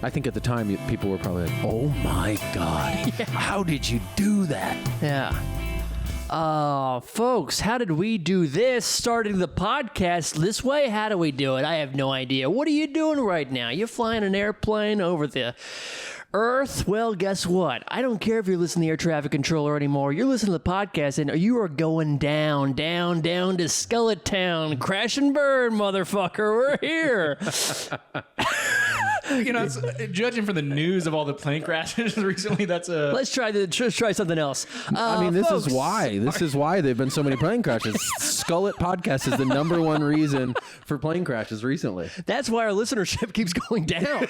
I think at the time people were probably like, "Oh my God, how did you do that?" Yeah. Folks, how did we do this? Starting the podcast this way? How do we do it? I have no idea. What are you doing right now? You flying an airplane over the Earth? Well, guess what? I don't care if you're listening to the air traffic controller anymore. You're listening to the podcast, and you are going down to Skullet Town. Crash and burn, motherfucker. We're here. You know, judging from the news of all the plane crashes recently, that's a... Let's try something else. I mean, this folks, is why. This is why there have been so many plane crashes. Skullet Podcast is the number one reason for plane crashes recently. That's why our listenership keeps going down.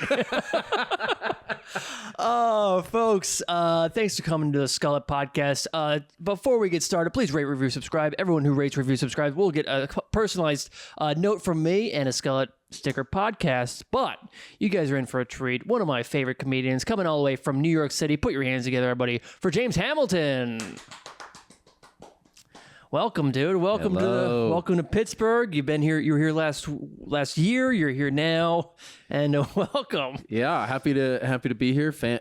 Oh, folks, thanks for coming to the Skullet Podcast. Before we get started, please rate, review, subscribe. Everyone who rates, review, subscribes will get a personalized note from me and a Skullet sticker podcast. But you guys are in for a treat. One of my favorite comedians coming all the way from New York City. Put your hands together, everybody, for James Hamilton. Welcome, dude. Welcome to Pittsburgh. You've been here. You were here last year. You're here now, and welcome. Yeah, happy to be here. Fan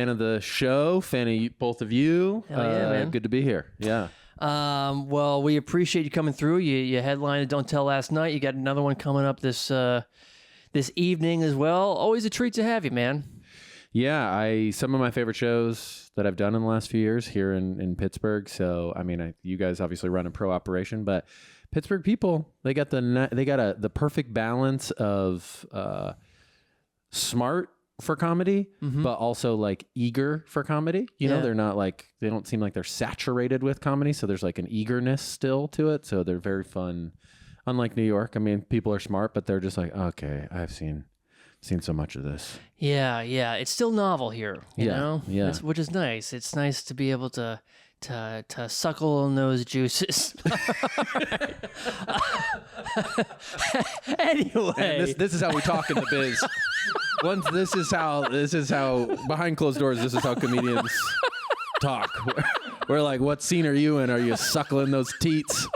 of the show. Fan of both of you. Hell yeah, man. Good to be here. Yeah. Well, we appreciate you coming through. You headlined Don't Tell last night. You got another one coming up this evening as well. Always a treat to have you, man. Yeah, some of my favorite shows that I've done in the last few years here in Pittsburgh. So, I mean, you guys obviously run a pro operation, but Pittsburgh people, they got the perfect balance of smart for comedy, but also like eager for comedy. You know, they're not like, they don't seem like they're saturated with comedy. So there's like an eagerness still to it. So they're very fun. Unlike New York, I mean, people are smart, but they're just like, okay, I've seen so much of this. Yeah. It's still novel here, you know? Yeah. Which is nice. It's nice to be able to suckle on those juices. Anyway, and this is how we talk in the biz. This is how behind closed doors. This is how comedians talk. We're like, what scene are you in? Are you suckling those teats?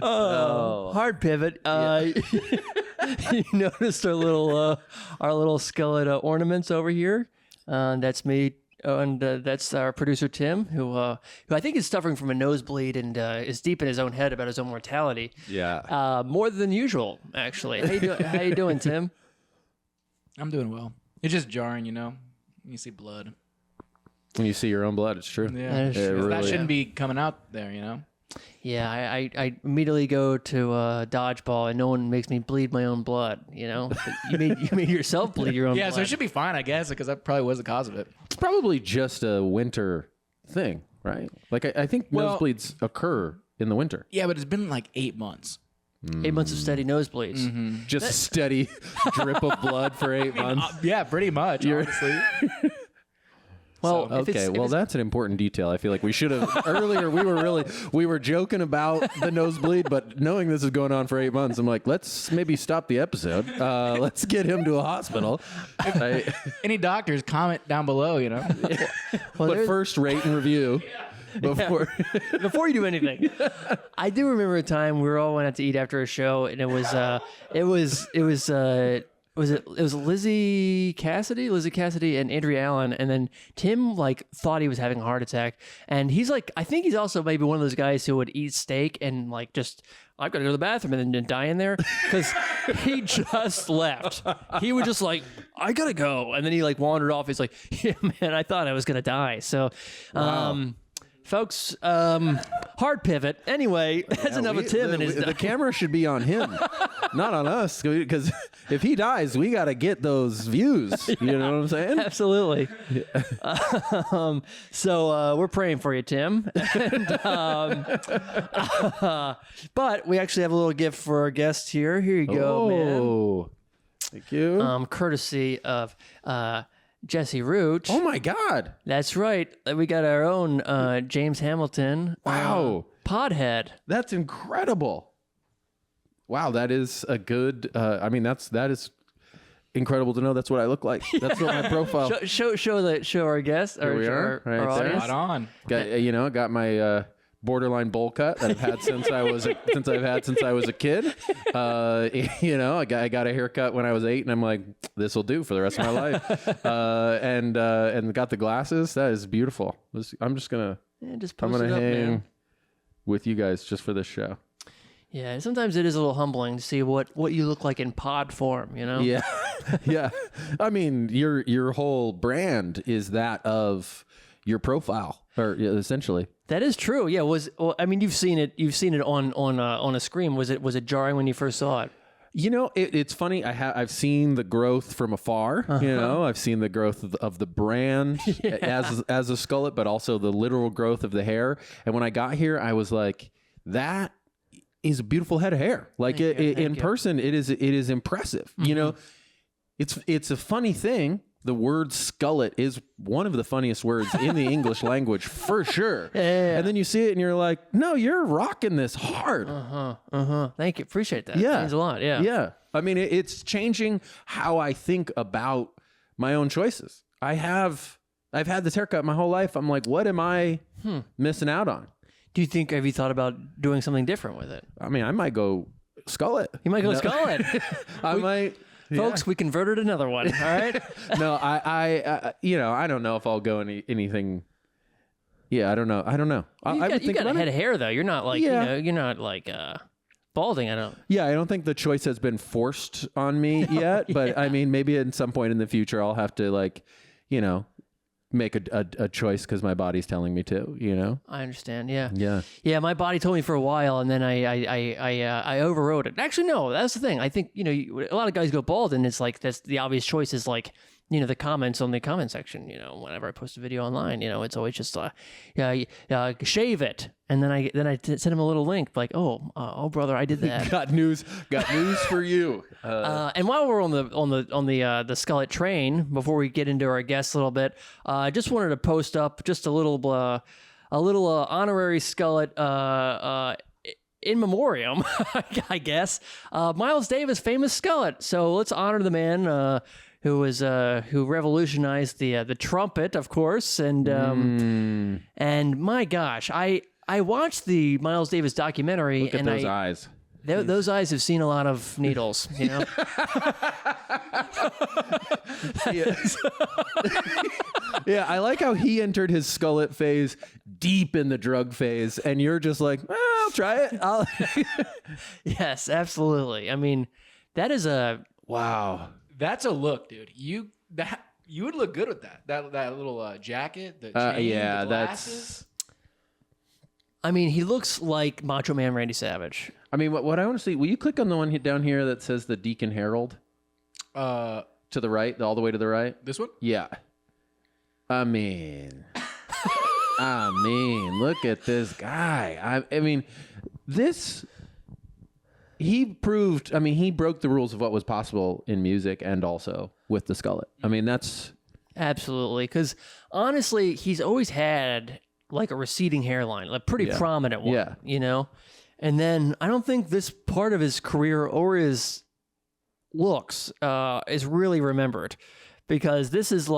Hard pivot. You noticed our little Skullet ornaments over here. That's me. And that's our producer, Tim, who I think is suffering from a nosebleed and is deep in his own head about his own mortality. Yeah. More than usual, actually. How you doing, Tim? I'm doing well. It's just jarring, you know? You see blood. When you see your own blood, it's true. Yeah. That shouldn't be coming out there, you know? Yeah, I immediately go to dodgeball, and no one makes me bleed my own blood. You know, you made yourself bleed your own. Yeah, blood. so it should be fine, I guess, because that probably was the cause of it. It's probably just a winter thing, right? Like I think nosebleeds occur in the winter. Yeah, but it's been like 8 months. 8 months of steady nosebleeds. Mm-hmm. Just a steady drip of blood for 8 months. Yeah, pretty much, honestly. Well, so, that's an important detail. I feel like we should have earlier. We were joking about the nosebleed, but knowing this is going on for 8 months, I'm like, let's maybe stop the episode. Let's get him to a hospital. Any doctors, comment down below. You know. But first, rate and review. Before you do anything. I do remember a time we all went out to eat after a show, and it was Lizzie Cassidy and Andrea Allen, and then Tim thought he was having a heart attack, and he's like, I think he's also maybe one of those guys who would eat steak and just, I've got to go to the bathroom and then die in there, because he just left. He would just I gotta go, and then he wandered off. He's like, yeah, man, I thought I was gonna die. So, wow. Folks, hard pivot. Anyway, that's enough of Tim and his... The camera should be on him, not on us, because if he dies, we got to get those views. You know what I'm saying? Absolutely. So we're praying for you, Tim. But we actually have a little gift for our guest here. Here you go, man. Thank you. Courtesy of... MrsJessiRoot. Oh my God. That's right. We got our own James Hamilton. Wow. Podhead. That's incredible. Wow, that is a good that is incredible to know that's what I look like. That's what my profile. Show our guest. Here we are, our audience. Right on. Got my borderline bowl cut that I've had since I was a kid. You know, I got a haircut when I was 8, and I'm like, this will do for the rest of my life. And got the glasses. That is beautiful. I'm just gonna hang with you guys just for this show. Yeah, sometimes it is a little humbling to see what you look like in pod form, you know? Yeah. Yeah. I mean, your whole brand is that of your profile, or essentially. That is true. Yeah, I mean, you've seen it on a screen. Was it jarring when you first saw it? You know, it's funny. I've seen the growth from afar. You know, I've seen the growth of the brand as a Skullet, but also the literal growth of the hair. And when I got here, I was like, that is a beautiful head of hair. Like in person, it is impressive. You know, it's a funny thing. The word skullet is one of the funniest words in the English language for sure. Yeah. And then you see it and you're like, no, you're rocking this hard. Thank you. Appreciate that. Yeah. It means a lot. Yeah. Yeah. I mean, it's changing how I think about my own choices. I've had this haircut my whole life. I'm like, what am I missing out on? Have you thought about doing something different with it? I mean, I might go skullet. You might go skullet. I might. Folks, we converted another one. All right. No, I you know, I don't know if I'll go anything. Yeah, I don't know. You got a head of hair though. You're not like you're not like balding. I don't think the choice has been forced on me yet. But I mean, maybe at some point in the future, I'll have to make a choice because my body's telling me to. You know. I understand. Yeah. Yeah. Yeah. My body told me for a while, and then I overrode it. Actually, no. That's the thing. I think a lot of guys go bald, and it's like that's the obvious choice is like the comments on the comment section. Whenever I post a video online, it's always just shave it, and then I send him a little link like, oh brother, I did that. got news for you. And while we're on the Skullet train, before we get into our guests a little bit, I just wanted to post up just a little honorary Skullet in memoriam, I guess. Miles Davis, famous Skullet. So let's honor the man who revolutionized the trumpet, of course, and my gosh, I watched the Miles Davis documentary. Look at those eyes. Those eyes have seen a lot of needles, Yeah. Yeah, I like how he entered his Skullet phase deep in the drug phase, and you're just like, I'll try it. Yes, absolutely. I mean, that is wow. That's a look, dude. You would look good with that little jacket, the chain, the glasses. I mean, he looks like Macho Man Randy Savage. I mean, what I want to see, will you click on the one down here that says the Deacon Herald? To the right, all the way to the right? This one? Yeah. I mean, look at this guy. I mean, he broke the rules of what was possible in music and also with the Skullet. I mean, that's... Absolutely, because honestly, he's always had like a receding hairline, like pretty prominent one, And then I don't think this part of his career or his looks is really remembered, because this is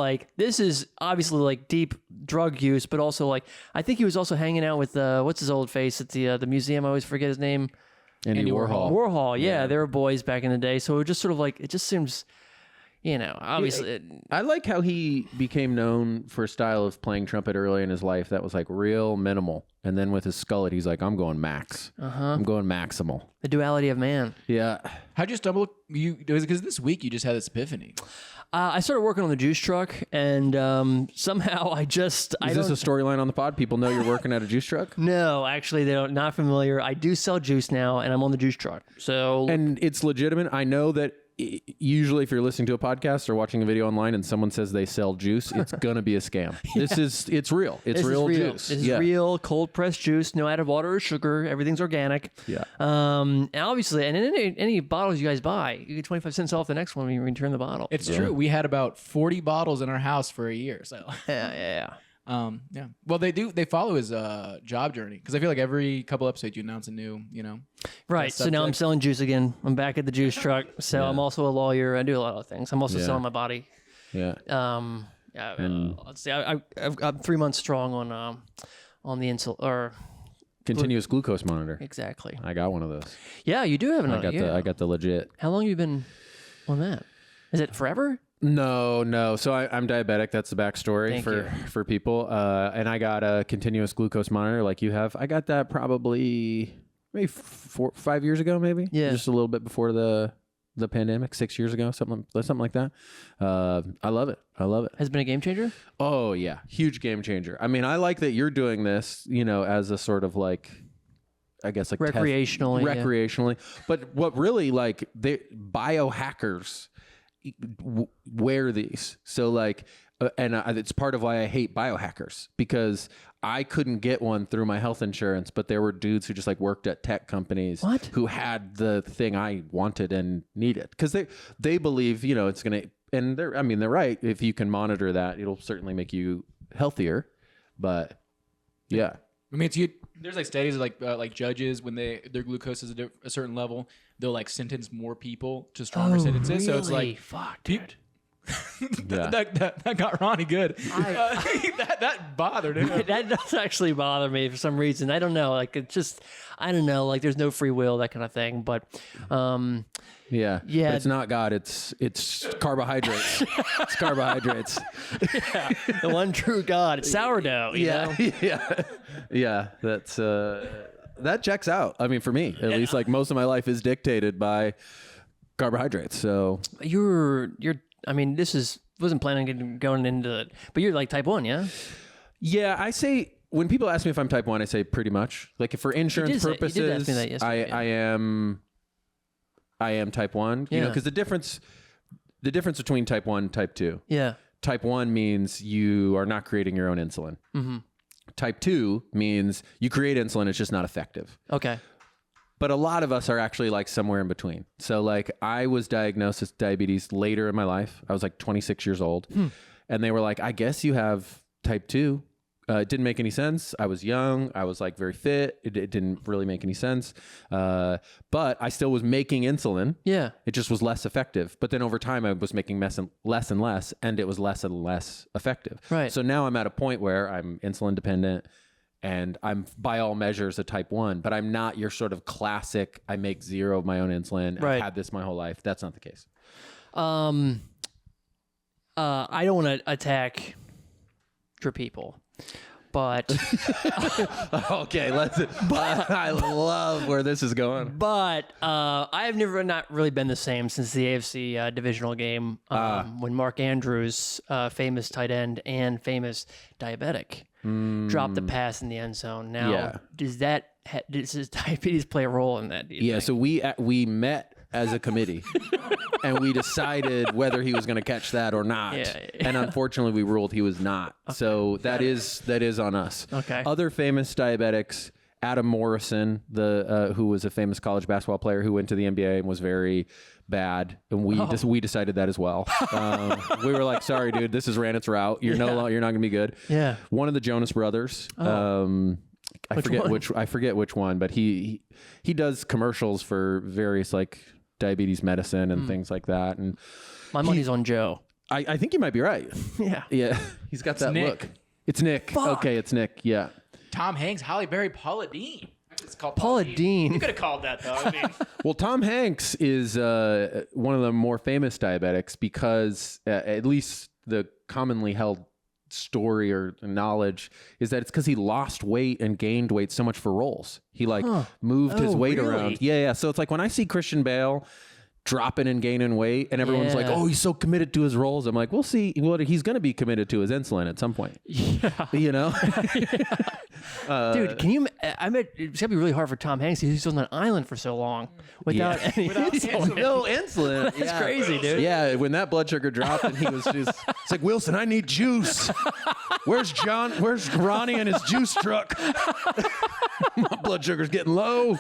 obviously like deep drug use, but also like I think he was also hanging out with what's his old face at the museum. I always forget his name. Andy Warhol. Warhol, yeah, they were boys back in the day. So it just sort of like it just seems, obviously. I like how he became known for a style of playing trumpet early in his life that was like real minimal, and then with his Skullet, he's like, I'm going max. I'm going maximal. The duality of man. Yeah. How'd you stumble? Was it because this week you just had this epiphany? I started working on the juice truck, and somehow I just... Is this a storyline on the pod? People know you're working at a juice truck? No, actually, they're not familiar. I do sell juice now, and I'm on the juice truck. So, and it's legitimate. I know that usually if you're listening to a podcast or watching a video online and someone says they sell juice, it's going to be a scam. It's real. It's real juice. This is real cold pressed juice, no added water or sugar. Everything's organic. Yeah. And obviously, and in any bottles you guys buy, you get 25 cents off the next one when you return the bottle. It's true. We had about 40 bottles in our house for a year. So yeah. Well, they follow his job journey, because I feel like every couple episodes you announce a new, Right. So now I'm selling juice again. I'm back at the juice truck. So I'm also a lawyer. I do a lot of things. I'm also selling my body. Yeah. Let's see. I'm 3 months strong on the Continuous glucose monitor. Exactly. I got one of those. Yeah, you do have another. I got the legit. How long have you been on that? Is it forever? No. So I'm diabetic. That's the backstory for people. And I got a continuous glucose monitor like you have. I got that probably maybe 5 years ago, maybe. Yeah. Just a little bit before the pandemic, 6 years ago, something like that. I love it. Has it been a game changer? Oh yeah, huge game changer. I mean, I like that you're doing this, as a sort of like, I guess like recreationally. But what really like biohackers wear these. So like, and it's part of why I hate biohackers, because I couldn't get one through my health insurance, but there were dudes who just like worked at tech companies who had the thing I wanted and needed, because they believe, it's going to, and they're right. If you can monitor that, it'll certainly make you healthier, but yeah. I mean, there's like studies like judges, when their glucose is a certain level, they'll like sentence more people to stronger sentences. Really? So it's like, fuck, dude. that got Ronnie good. That bothered him. That does actually bother me for some reason. I don't know. Like, it's just, I don't know. Like, there's no free will, that kind of thing. But, yeah. But it's not God. It's carbohydrates. It's carbohydrates. Yeah. The one true God. It's sourdough. You know? Yeah. That's that checks out. I mean, for me, at least, like most of my life is dictated by carbohydrates. So you're. I mean, wasn't planning on going into it, but you're like type 1, yeah? Yeah, I say, when people ask me if I'm type 1, I say pretty much. Like, if for insurance purposes, you did ask me that yesterday, I am type 1, because the difference between type 1 and type 2. Yeah. Type 1 means you are not creating your own insulin. Mm-hmm. Type 2 means you create insulin, it's just not effective. Okay. But a lot of us are actually like somewhere in between. So like, I was diagnosed with diabetes later in my life. I was like 26 years old. And they were like, I guess you have type 2. It didn't make any sense. I was young. I was like very fit. It didn't really make any sense. But I still was making insulin. Yeah. It just was less effective. But then over time, I was making less and less, and it was less and less effective. Right. So now I'm at a point where I'm insulin dependent, and I'm by all measures a type 1, but I'm not your sort of classic, I make zero of my own insulin. Right. I've had this my whole life. That's not the case. I don't want to attack your people, but okay, I love where this is going. But I've not really been the same since the AFC divisional game when Mark Andrews, famous tight end and famous diabetic, dropped the pass in the end zone. Now, does his diabetes play a role in that? Yeah, so we met as a committee and we decided whether he was going to catch that or not. And unfortunately, we ruled he was not. Okay. So that is on us. Okay. Other famous diabetics, Adam Morrison, who was a famous college basketball player who went to the NBA and was very bad, and we decided that as well. We were like, sorry, dude, this has ran its route. You're not going to be good. Yeah. One of the Jonas Brothers. I forget which one, but he does commercials for various like diabetes medicine and things like that. And my money's on Joe. I think you might be right. Yeah. He's got that Nick. look. It's Nick. Fuck. Okay, it's Nick. Yeah. Tom Hanks, Halle Berry, Paula Deen. It's called Paula Deen. You could have called that though. I mean, Well, Tom Hanks is one of the more famous diabetics because at least the commonly held story or knowledge is that it's because he lost weight and gained weight so much for roles. He moved his weight around. Yeah. So it's like when I see Christian Bale dropping and gaining weight and everyone's like, oh, he's so committed to his roles. I'm like, we'll see what he's going to be committed to his insulin at some point. Yeah. You know? Dude, can you, I bet it's going to be really hard for Tom Hanks. He's on an island for so long without any insulin. No insulin. That's crazy, dude. Yeah. When that blood sugar dropped and he was just, it's like, Wilson, I need juice. Where's Ronnie and his juice truck? My blood sugar's getting low.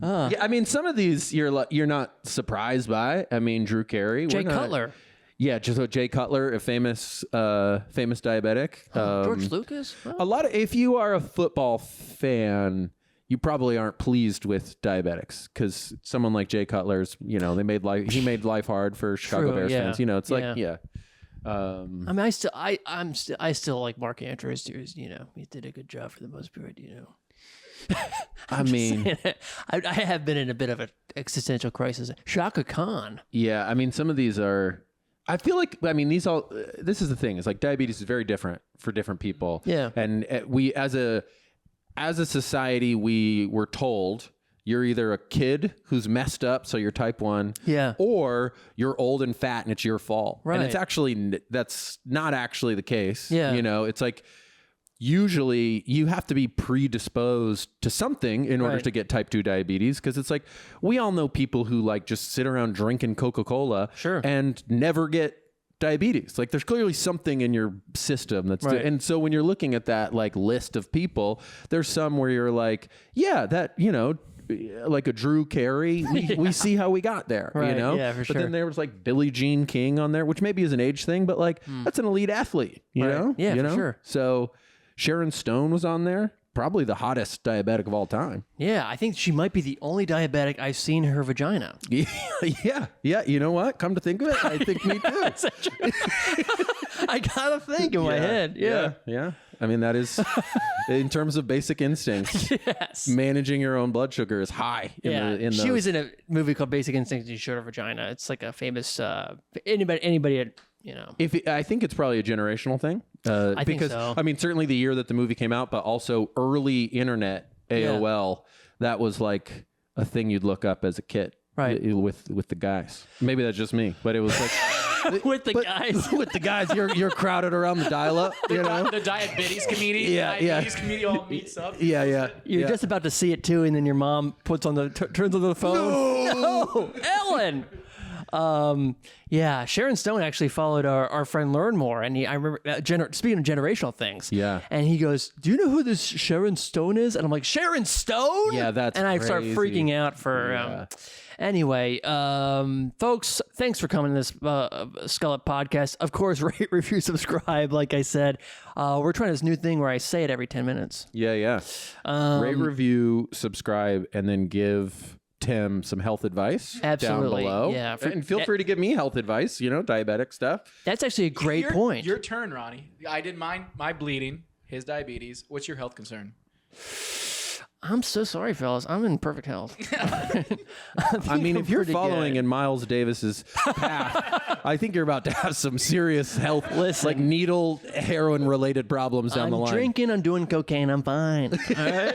Yeah, I mean, some of these you're not surprised by. I mean, Drew Carey, Jay Cutler. Yeah, just Jay Cutler, a famous diabetic. George Lucas. A lot of, if you are a football fan, you probably aren't pleased with diabetics because someone like Jay Cutler's, he made life hard for Chicago Bears fans. It's like, yeah. I mean, I still like Mark Andrews. He did a good job for the most part. I mean, I have been in a bit of an existential crisis. Shaka Khan. yeah, I mean, some of these are. I feel like, I mean, this is the thing. It's like diabetes is very different for different people. Yeah. And we, as a society, we were told you're either a kid who's messed up, so you're type 1, Yeah. or you're old and fat and it's your fault. Right. And it's actually, that's not actually the case. Yeah. You know, it's like, usually you have to be predisposed to something in order Right. to get type 2 diabetes, because it's like we all know people who like just sit around drinking Coca-Cola Sure. and never get diabetes. Like there's clearly something in your system that's Right. and so when you're looking at that like list of people, there's some where you're like, yeah, that, you know, like a Drew Carey, we see how we got there, Right, you know? yeah, for But sure. then there was like Billie Jean King on there, which maybe is an age thing, but like that's an elite athlete, you Right. know? Yeah, you for know? sure. So Sharon Stone was on there, probably the hottest diabetic of all time. Yeah, I think she might be the only diabetic I've seen her vagina. Yeah. You know what? Come to think of it, I think me too. I gotta think in my head. Yeah. I mean, that is, in terms of basic instincts, Yes. managing your own blood sugar is high. In she those. was in a movie called Basic Instinct. She showed her vagina. It's like a famous anybody. You know. I think it's probably a generational thing. I think because, so. I mean, certainly the year that the movie came out, but also early internet AOL, that was like a thing you'd look up as a kid, Right. With the guys. Maybe that's just me, but it was like With the guys. with the guys, you're crowded around the dial-up, you know. The diabetes community. Yeah, yeah. Diabetes community all meets up. Yeah. You're just about to see it too, and then your mom turns on the phone. No, Ellen. Yeah, Sharon Stone actually followed our friend Learn More, and I remember speaking of generational things. Yeah. and he goes, "Do you know who this Sharon Stone is?" And I'm like, "Sharon Stone?" Yeah, that's and I start crazy. freaking out for. Anyway, folks, thanks for coming to this Skullet Podcast. Of course, rate, review, subscribe. Like I said, we're trying this new thing where I say it every 10 minutes. Yeah. Rate, review, subscribe, and then give Tim some health advice Absolutely. down below. Yeah. And feel free to give me health advice, you know, diabetic stuff. That's actually a great point. Your turn, Ronnie. I did mine. My bleeding. His diabetes. What's your health concern? I'm so sorry, fellas. I'm in perfect health. I mean, if you're pretty following good. in Miles Davis's path, I think you're about to have some serious health, like needle heroin related problems down the line. I'm drinking, I'm doing cocaine, I'm fine. All right?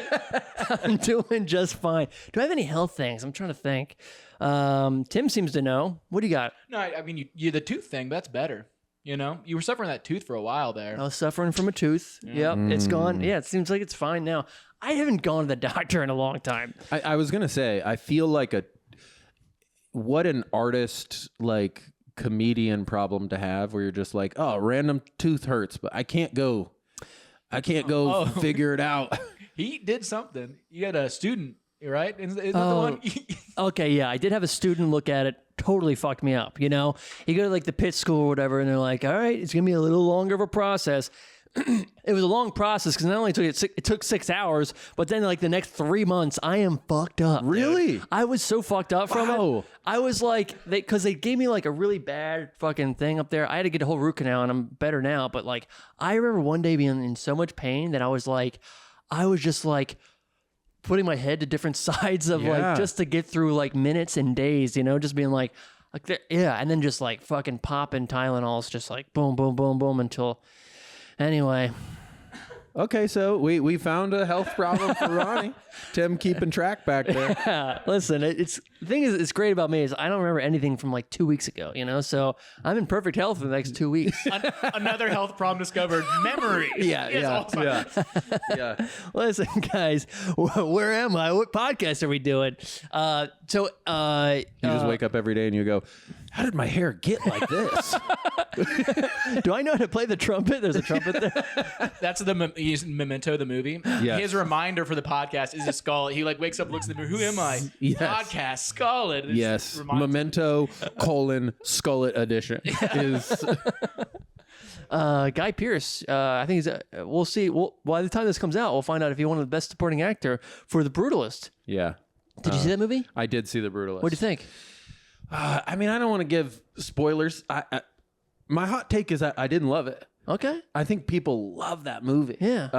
I'm doing just fine. Do I have any health things? I'm trying to think. Tim seems to know. What do you got? No, I mean, you the tooth thing. That's better. You know, you were suffering that tooth for a while there. I was suffering from a tooth. Yep, it's gone. Yeah, it seems like it's fine now. I haven't gone to the doctor in a long time. I was going to say, I feel like what an artist, like comedian problem to have where you're just like, oh, random tooth hurts, but I can't go figure it out. He did something. You had a student, right? Is that the one? Okay, yeah, I did have a student look at it. Totally fucked me up. You know, you go to like the Pitt school or whatever, and they're like, all right, it's gonna be a little longer of a process. It was a long process because not only it took 6 hours, but then like the next 3 months, I am fucked up. Really? Dude. I was so fucked up from it. I was like, because they gave me like a really bad fucking thing up there. I had to get a whole root canal, and I'm better now. But like, I remember one day being in so much pain that I was just like putting my head to different sides of like just to get through like minutes and days, you know, just being like and then just like fucking popping Tylenols, just like boom, boom, boom, boom until. Anyway. Okay, so we found a health problem for Ronnie. Tim keeping track back there. Yeah, listen, the thing is, it's great about me is I don't remember anything from like 2 weeks ago, you know? So I'm in perfect health for the next 2 weeks. Another health problem discovered: memory. Yeah. Listen, guys, where am I? What podcast are we doing? You just wake up every day and you go, how did my hair get like this? Do I know how to play the trumpet? There's a trumpet there. That's he's Memento, the movie. Yes. His reminder for the podcast is a Skullet. He like wakes up, looks at the mirror. Who am I? Yes. Podcast Skullet. It Yes. reminds- Memento : Skullet edition is. Guy Pearce, I think we'll see. By the time this comes out, we'll find out if he won the Best Supporting Actor for The Brutalist. Yeah. Did you see that movie? I did see The Brutalist. What do you think? I mean, I don't want to give spoilers. My hot take is I didn't love it. Okay. I think people love that movie. Yeah.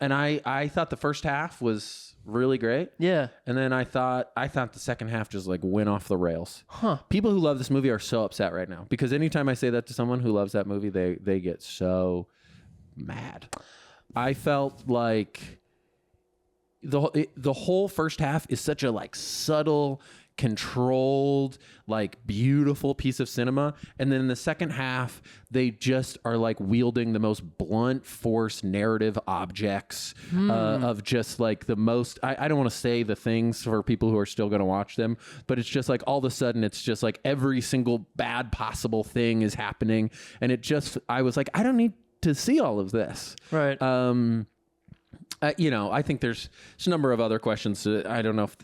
And I thought the first half was really great. Yeah. And then I thought the second half just like went off the rails. Huh. People who love this movie are so upset right now because anytime I say that to someone who loves that movie, they get so mad. I felt like the whole first half is such a like subtle, controlled, like beautiful piece of cinema, and then in the second half they just are like wielding the most blunt force narrative objects of just like the most I don't want to say the things for people who are still going to watch them, but it's just like all of a sudden it's just like every single bad possible thing is happening, and it just I was like I don't need to see all of this. Right. I think there's a number of other questions that I don't know if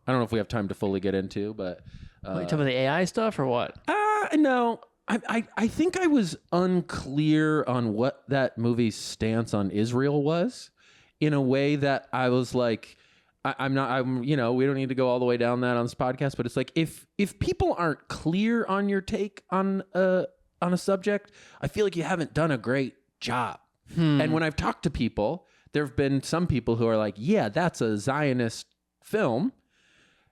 I don't know if we have time to fully get into, but you talking about the AI stuff or what? No, I think I was unclear on what that movie's stance on Israel was, in a way that I was like, we don't need to go all the way down that on this podcast, but it's like if people aren't clear on your take on a subject, I feel like you haven't done a great job. And when I've talked to people, there have been some people who are like, yeah, that's a Zionist film.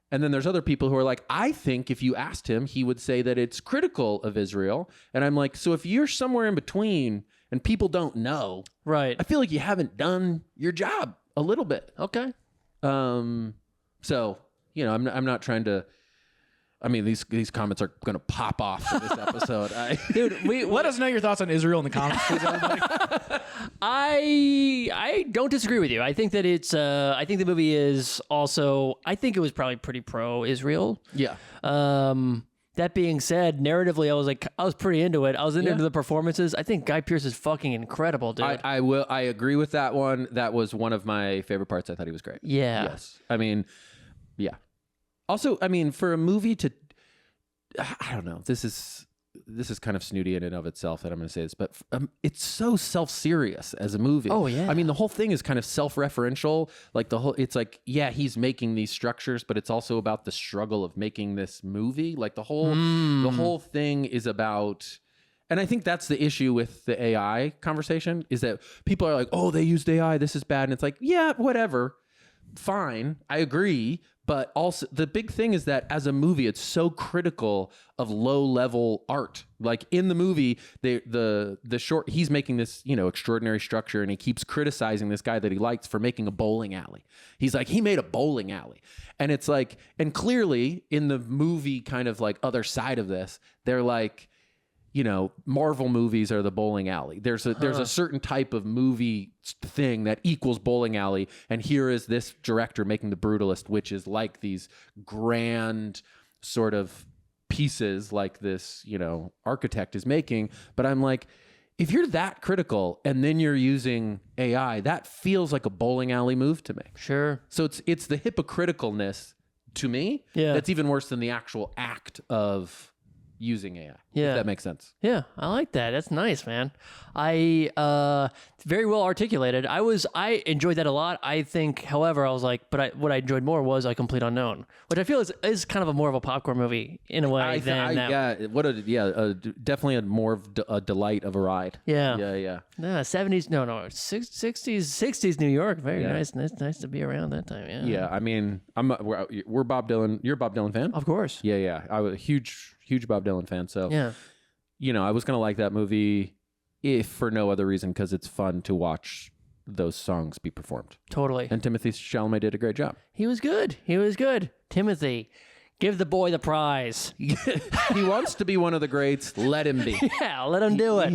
And then there's other people who are like, I think if you asked him, he would say that it's critical of Israel. And I'm like, so if you're somewhere in between and people don't know, Right. I feel like you haven't done your job a little bit. Okay. So, I'm not trying to, I mean, these comments are going to pop off in this episode. Dude, Let us know your thoughts on Israel in the comments, please, everybody. I don't disagree with you. I think that it's I think the movie is also I think it was probably pretty pro-Israel. Yeah. That being said, narratively I was pretty into it. I was into the performances. I think Guy Pearce is fucking incredible, dude. I agree with that one. That was one of my favorite parts. I thought he was great. Yeah. Yes. I mean, yeah. Also, I mean, for a movie to, I don't know, this is kind of snooty in and of itself that I'm going to say this, but it's so self-serious as a movie. Oh, yeah. I mean, the whole thing is kind of self-referential. Like it's like, yeah, he's making these structures, but it's also about the struggle of making this movie. Like the whole thing is about, and I think that's the issue with the AI conversation is that people are like, oh, they used AI, this is bad. And it's like, yeah, whatever. Fine. I agree. But also the big thing is that as a movie, it's so critical of low level art. Like in the movie, the short, he's making this, extraordinary structure, and he keeps criticizing this guy that he likes for making a bowling alley. He's like, he made a bowling alley. And it's like, and clearly in the movie kind of like other side of this, they're like, Marvel movies are the bowling alley. There's a certain type of movie thing that equals bowling alley. And here is this director making The Brutalist, which is like these grand sort of pieces like this, architect is making. But I'm like, if you're that critical and then you're using AI, that feels like a bowling alley move to me. Sure. So it's the hypocriticalness to me that's even worse than the actual act of using AI. Yeah. If that makes sense. Yeah, I like that. That's nice, man. I very well articulated. I enjoyed that a lot. I think, however, I was like, what I enjoyed more was A Complete Unknown, which I feel is kind of a more of a popcorn movie in a way than that. Yeah, definitely more of a delight of a ride. Yeah. Yeah. 70s, 60s New York. Very nice. Nice to be around that time. Yeah. Yeah, I mean, we're Bob Dylan. You're a Bob Dylan fan? Of course. Yeah. I was a huge Bob Dylan fan. So, yeah. I was going to like that movie if for no other reason because it's fun to watch those songs be performed. Totally. And Timothée Chalamet did a great job. He was good. Timothy, give the boy the prize. He wants to be one of the greats. Let him be. Yeah, let him do it.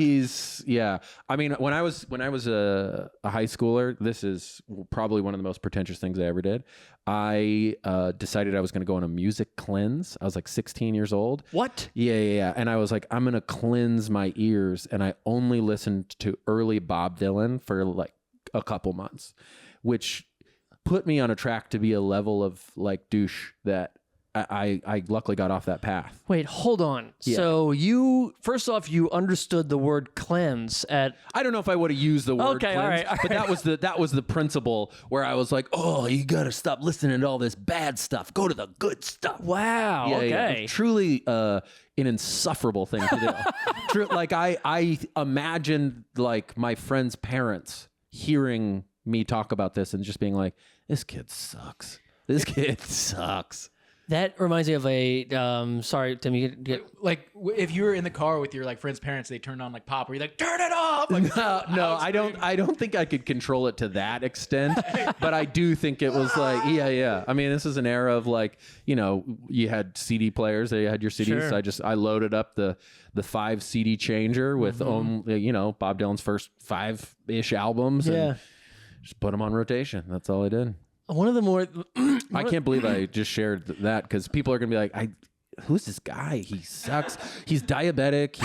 I mean, when I was a high schooler, this is probably one of the most pretentious things I ever did. I decided I was going to go on a music cleanse. I was like 16 years old. What? Yeah. And I was like, I'm going to cleanse my ears. And I only listened to early Bob Dylan for like a couple months, which put me on a track to be a level of like douche that I luckily got off that path. Wait, hold on. Yeah. So first off, you understood the word cleanse at. I don't know if I would have used the word Okay, cleanse, all right. but that was the principle where I was like, oh, you got to stop listening to all this bad stuff. Go to the good stuff. Wow. Yeah, okay. yeah. It was truly an insufferable thing to do. Like I imagined like my friends' parents hearing me talk about this and just being like, this kid sucks. This kid sucks. That reminds me of a. Sorry, Tim. You get. Like if you were in the car with your like friend's parents, they turned on like pop, where you're like, turn it off. Like, No, I don't think I could control it to that extent, but I do think it was like, yeah. I mean, this is an era of like, you had CD players, you had your CDs. Sure. So I loaded up the 5 CD changer with Bob Dylan's first 5-ish albums, and just put them on rotation. That's all I did. One of the more. I can't believe I just shared that because people are gonna be like, who's this guy? He sucks. He's diabetic.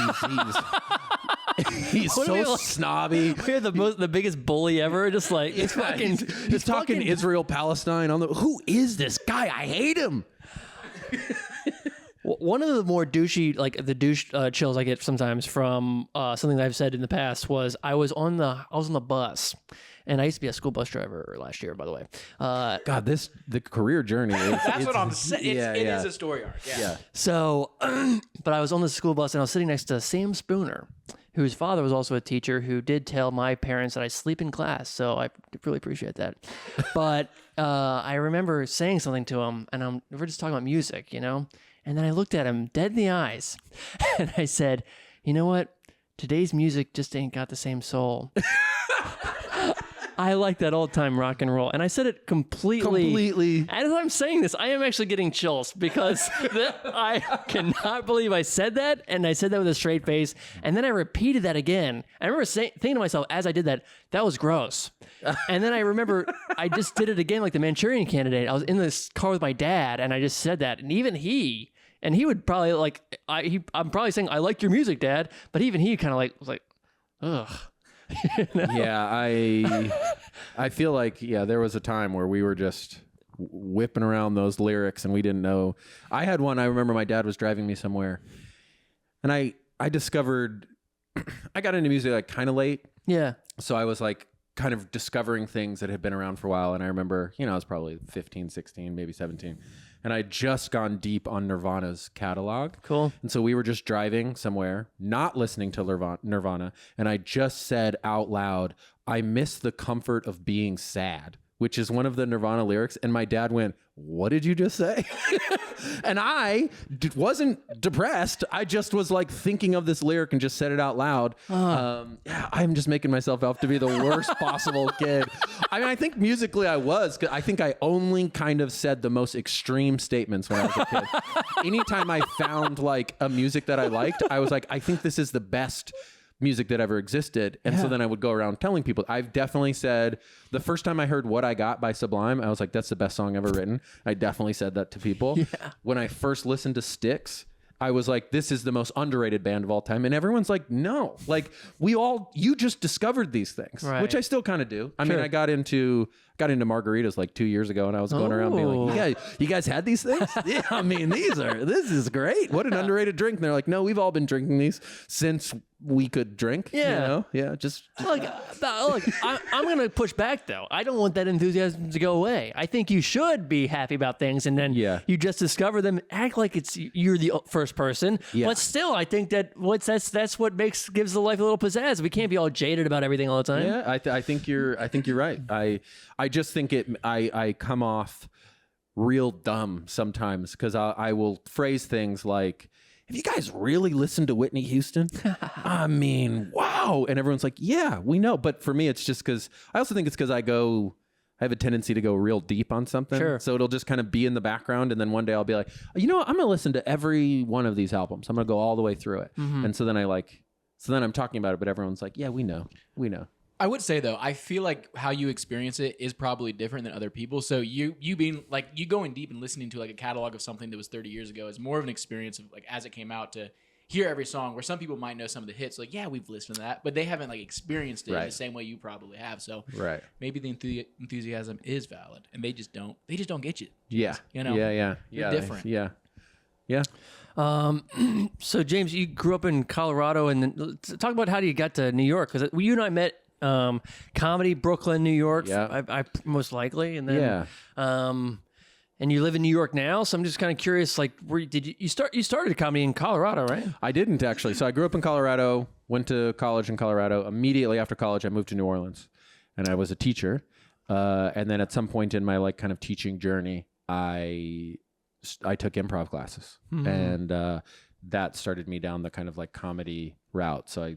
He's so snobby. We're the biggest bully ever. Just like it's fucking. He's talking Israel Palestine on who is this guy? I hate him. One of the more douchey, like the douche chills I get sometimes from something that I've said in the past was I was on the bus, and I used to be a school bus driver last year, by the way. God, the career journey. That's what I'm saying. It is a story arc. Yeah. So, but I was on the school bus and I was sitting next to Sam Spooner, whose father was also a teacher who did tell my parents that I sleep in class. So I really appreciate that. But I remember saying something to him, and we're just talking about music, And then I looked at him dead in the eyes, and I said, "You know what? Today's music just ain't got the same soul." I like that old time rock and roll, and I said it completely. As I'm saying this, I am actually getting chills because I cannot believe I said that, and I said that with a straight face, and then I repeated that again. I remember thinking to myself as I did that was gross. And then I remember I just did it again like the Manchurian Candidate. I was in this car with my dad, and I just said that, and even he. And he would probably I'm probably saying, I like your music, Dad. But even he kind of was like, ugh. Yeah, I feel like, there was a time where we were just whipping around those lyrics and we didn't know. I had one, I remember my dad was driving me somewhere. And I discovered, I got into music like kind of late. Yeah. So I was like kind of discovering things that had been around for a while. And I remember, I was probably 15, 16, maybe 17. And I'd just gone deep on Nirvana's catalog. Cool. And so we were just driving somewhere, not listening to Nirvana. And I just said out loud, I miss the comfort of being sad, which is one of the Nirvana lyrics. And my dad went, what did you just say? And I wasn't depressed. I just was like thinking of this lyric and just said it out loud. I'm just making myself out to be the worst possible kid. I mean, I think musically I was. I think I only kind of said the most extreme statements when I was a kid. Anytime I found like a music that I liked, I was like, I think this is the best music that ever existed. And so then I would go around telling people. I've definitely said, the first time I heard What I Got by Sublime, I was like, that's the best song ever written. I definitely said that to people. Yeah. When I first listened to Styx, I was like, this is the most underrated band of all time. And everyone's like, no. Like, you just discovered these things, right. Which I still kind of do. I mean, I got into margaritas like 2 years ago, and I was going around being like, you guys had these things? Yeah, I mean, this is great. What an underrated drink. And they're like, no, we've all been drinking these since we could drink. Yeah. Just look, I'm going to push back though. I don't want that enthusiasm to go away. I think you should be happy about things, and then you just discover them, act like you're the first person. Yeah. But still, I think that's what gives the life a little pizzazz. We can't be all jaded about everything all the time. Yeah, I think you're right. I just think I come off real dumb sometimes because I will phrase things like, have you guys really listened to Whitney Houston? I mean, wow. And everyone's like, yeah, we know. But for me, it's just because I also think it's because I have a tendency to go real deep on something. Sure. So it'll just kind of be in the background. And then one day I'll be like, you know what? I'm going to listen to every one of these albums. I'm going to go all the way through it. Mm-hmm. And so then I'm talking about it, but everyone's like, yeah, we know. I would say though, I feel like how you experience it is probably different than other people. So you being like, you going deep and listening to like a catalog of something that was 30 years ago is more of an experience of like as it came out to hear every song. Where some people might know some of the hits, like yeah, we've listened to that, but they haven't like experienced it in the same way you probably have. So maybe the enthusiasm is valid, and they just don't get you. Yeah, you know. Yeah, different. Yeah. So James, you grew up in Colorado, and then talk about how you got to New York, because you and I met comedy, Brooklyn, New York. Yeah. I most likely, and then and you live in New York now. So I'm just kind of curious, like, where did you start? You started comedy in Colorado, right? I didn't actually. So I grew up in Colorado, went to college in Colorado. Immediately after college, I moved to New Orleans, and I was a teacher. And then at some point in my like kind of teaching journey, I took improv classes, and that started me down the kind of like comedy route. So I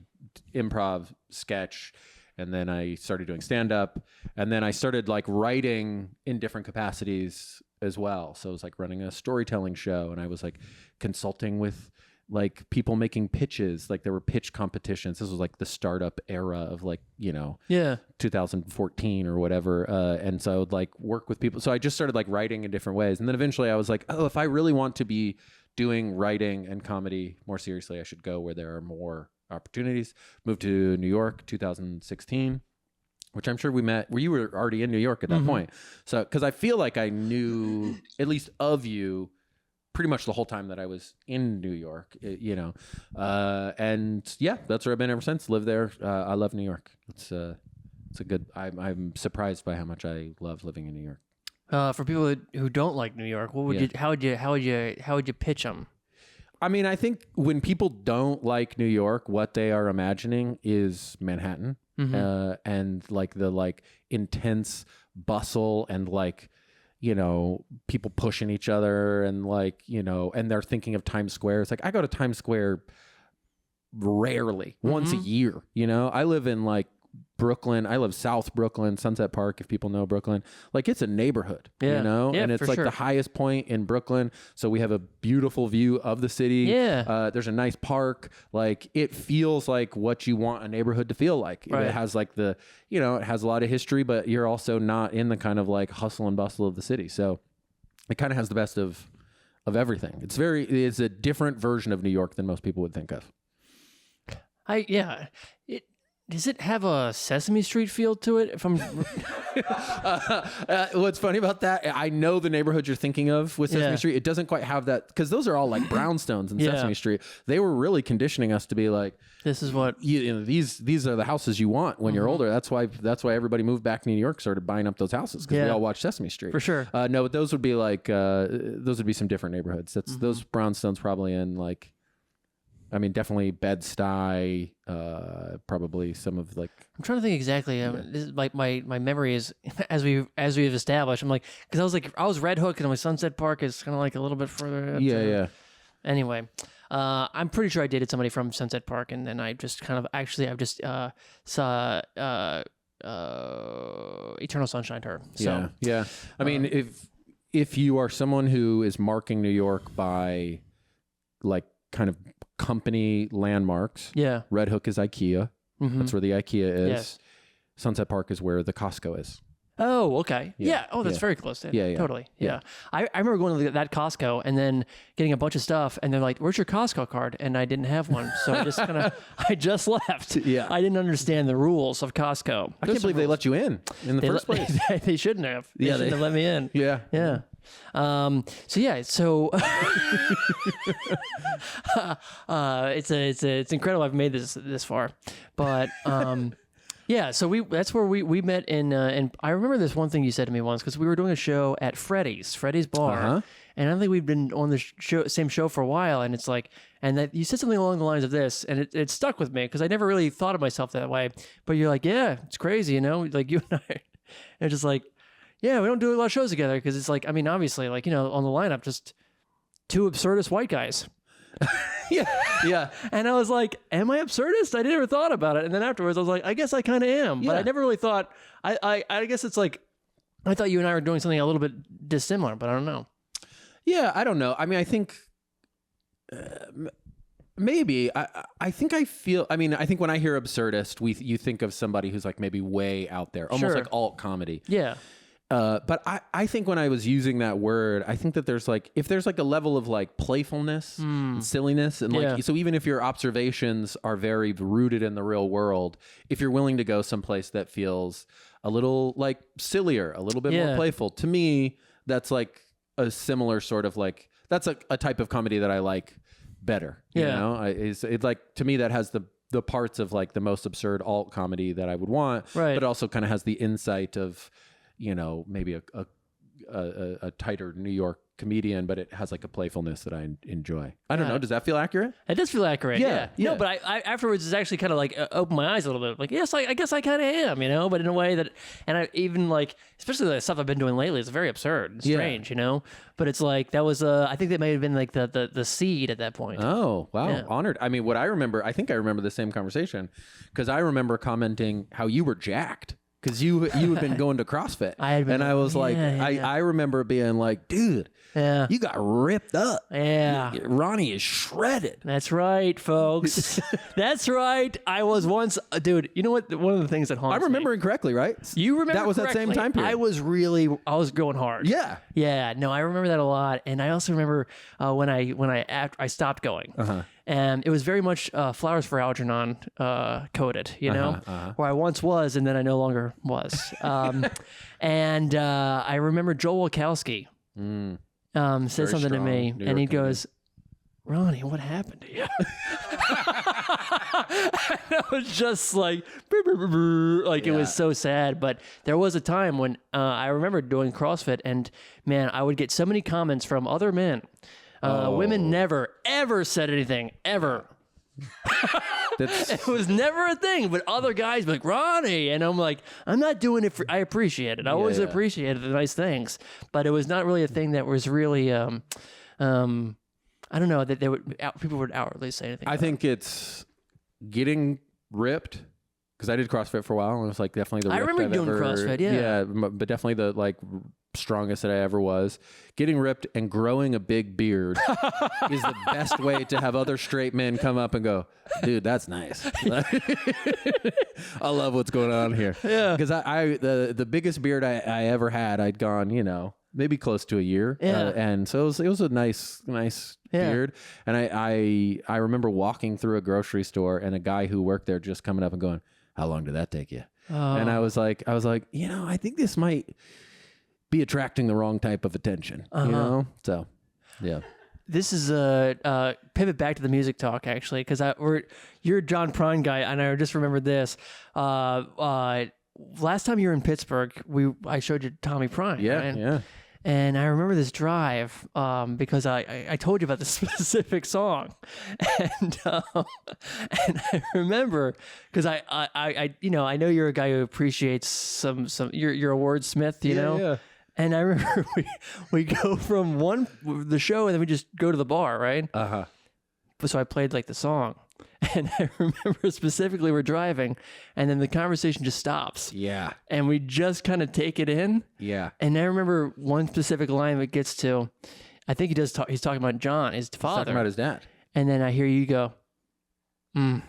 improv, sketch, and then I started doing stand up, and then I started like writing in different capacities as well. So it was like running a storytelling show, and I was like consulting with like people making pitches. Like there were pitch competitions. This was like the startup era of like, 2014 or whatever. And so I would like work with people. So I just started like writing in different ways. And then eventually I was like, oh, if I really want to be doing writing and comedy more seriously, I should go where there are more opportunities. Moved to New York, 2016. Which I'm sure we met where you were already in New York at that point. So, because I feel like I knew at least of you pretty much the whole time that I was in New York, and yeah, that's where I've been ever since. Live there. I love New York. It's a good. I'm surprised by how much I love living in New York. For people who don't like New York, what would you? How would you pitch them? I mean, I think when people don't like New York, what they are imagining is Manhattan. And like the like intense bustle and like, people pushing each other and like, and they're thinking of Times Square. It's like, I go to Times Square rarely, once a year, I live in like Brooklyn. I live South Brooklyn, Sunset Park, if people know Brooklyn. Like it's a neighborhood, and it's like the highest point in Brooklyn. So we have a beautiful view of the city. Yeah. There's a nice park. Like it feels like what you want a neighborhood to feel like. Right. It has like it has a lot of history, but you're also not in the kind of like hustle and bustle of the city. So it kind of has the best of everything. It's a different version of New York than most people would think of. Does it have a Sesame Street feel to it? What's funny about that, I know the neighborhood you're thinking of with Sesame Street. It doesn't quite have that, because those are all like brownstones in Sesame Street. They were really conditioning us to be like, this is what these are the houses you want when you're older. That's why everybody moved back to New York, started buying up those houses, because we all watched Sesame Street. For sure. No, but those would be like those would be some different neighborhoods. That's those brownstones probably in like, I mean, definitely Bed-Stuy, probably some of like. I'm trying to think exactly. This is like my memory is as we've established. I'm like, because I was Red Hook, and my Sunset Park is kind of like a little bit further. Yeah. Anyway, I'm pretty sure I dated somebody from Sunset Park, and then I just kind of I've just saw Eternal Sunshine to her. So. Yeah. I mean, if you are someone who is marking New York by like kind of company landmarks. Yeah. Red Hook is IKEA. That's where the IKEA is. Yes. Sunset Park is where the Costco is. Oh, okay. Yeah. Oh, that's very close then. Yeah. Totally. Yeah. I remember going to that Costco and then getting a bunch of stuff, and they're like, "Where's your Costco card?" And I didn't have one, so I just left. Yeah. I didn't understand the rules of Costco. I can't believe they let you in the first place. They shouldn't have. They shouldn't have let me in. Yeah. Yeah. So it's incredible I've made this far, but yeah. So that's where we met in and I remember this one thing you said to me once, because we were doing a show at Freddy's Bar, and I don't think we'd been on the same show for a while, and it's like, and that you said something along the lines of this, and it stuck with me because I never really thought of myself that way, but you're like, yeah, it's crazy, like you and I, and it's just like. Yeah, we don't do a lot of shows together because it's like, I mean, obviously, like, on the lineup, just two absurdist white guys. Yeah. And I was like, am I absurdist? I never thought about it. And then afterwards, I was like, I guess I kind of am. But I never really thought, I guess it's like, I thought you and I were doing something a little bit dissimilar, but I don't know. Yeah, I don't know. I mean, I think maybe. I think when I hear absurdist, you think of somebody who's like maybe way out there, almost like alt comedy. Yeah. But I think when I was using that word, I think that there's like, if there's like a level of like playfulness and silliness, and like, so even if your observations are very rooted in the real world, if you're willing to go someplace that feels a little like sillier, a little bit more playful, to me, that's like a similar sort of like, that's a type of comedy that I like better. You know, it's like, to me, that has the parts of like the most absurd alt comedy that I would want, but it also kind of has the insight of, you know, maybe a tighter New York comedian, but it has like a playfulness that I enjoy. I don't know. Does that feel accurate? It does feel accurate. Yeah. No, but I afterwards it's actually kind of like opened my eyes a little bit. Like, yes, I guess I kind of am, you know, but in a way that, and I even like, especially the stuff I've been doing lately, it's very absurd and strange, you know, but it's like, that was, I think that may have been like the seed at that point. Oh, wow. Yeah. Honored. I mean, I think I remember the same conversation, because I remember commenting how you were jacked. Because you had been going to CrossFit, and I was like, I remember being like, dude, you got ripped up. Yeah, Ronnie is shredded. That's right, folks. That's right. I was once, dude. You know what? One of the things that haunts me. I'm remembering correctly, right? You remember that was correctly. That same time period. I was going hard. Yeah, yeah. No, I remember that a lot, and I also remember when I stopped going. And it was very much Flowers for Algernon coded, you know, where I once was and then I no longer was. And I remember Joel Wachowski said something to me, and he goes, Ronnie, what happened to you? And I was just like, it was so sad. But there was a time when I remember doing CrossFit, and man, I would get so many comments from other men. Women never, ever said anything, ever. It was never a thing, but other guys be like, Ronnie, and I'm like, I'm not doing it I appreciate it. I always appreciated the nice things, but it was not really a thing that was really, I don't know, that people would outwardly say anything. I think it's getting ripped, because I did CrossFit for a while, and it was like definitely the I remember doing CrossFit, yeah, but definitely the like strongest that I ever was. Getting ripped and growing a big beard is the best way to have other straight men come up and go, dude, that's nice. I love what's going on here. Yeah, because the biggest beard I ever had, I'd gone, you know, maybe close to a year. Yeah, and so it was a nice beard. And I remember walking through a grocery store and a guy who worked there just coming up and going, how long did that take you? And I was like, you know, I think this might be attracting the wrong type of attention, you know? So, yeah. This is a pivot back to the music talk, actually, because you're a John Prine guy, and I just remembered this. Last time you were in Pittsburgh, I showed you Tommy Prine. Yeah, right? yeah. And I remember this drive because I told you about this specific song, and I remember because I you know, I know you're a guy who appreciates some you're a wordsmith, you know. Yeah. And I remember we go from the show and then we just go to the bar, right? So I played like the song. And I remember specifically we're driving, and then the conversation just stops. Yeah. And we just kind of take it in. Yeah. And I remember one specific line that gets to, I think he's talking about John, his father. He's talking about his dad. And then I hear you go, Yeah.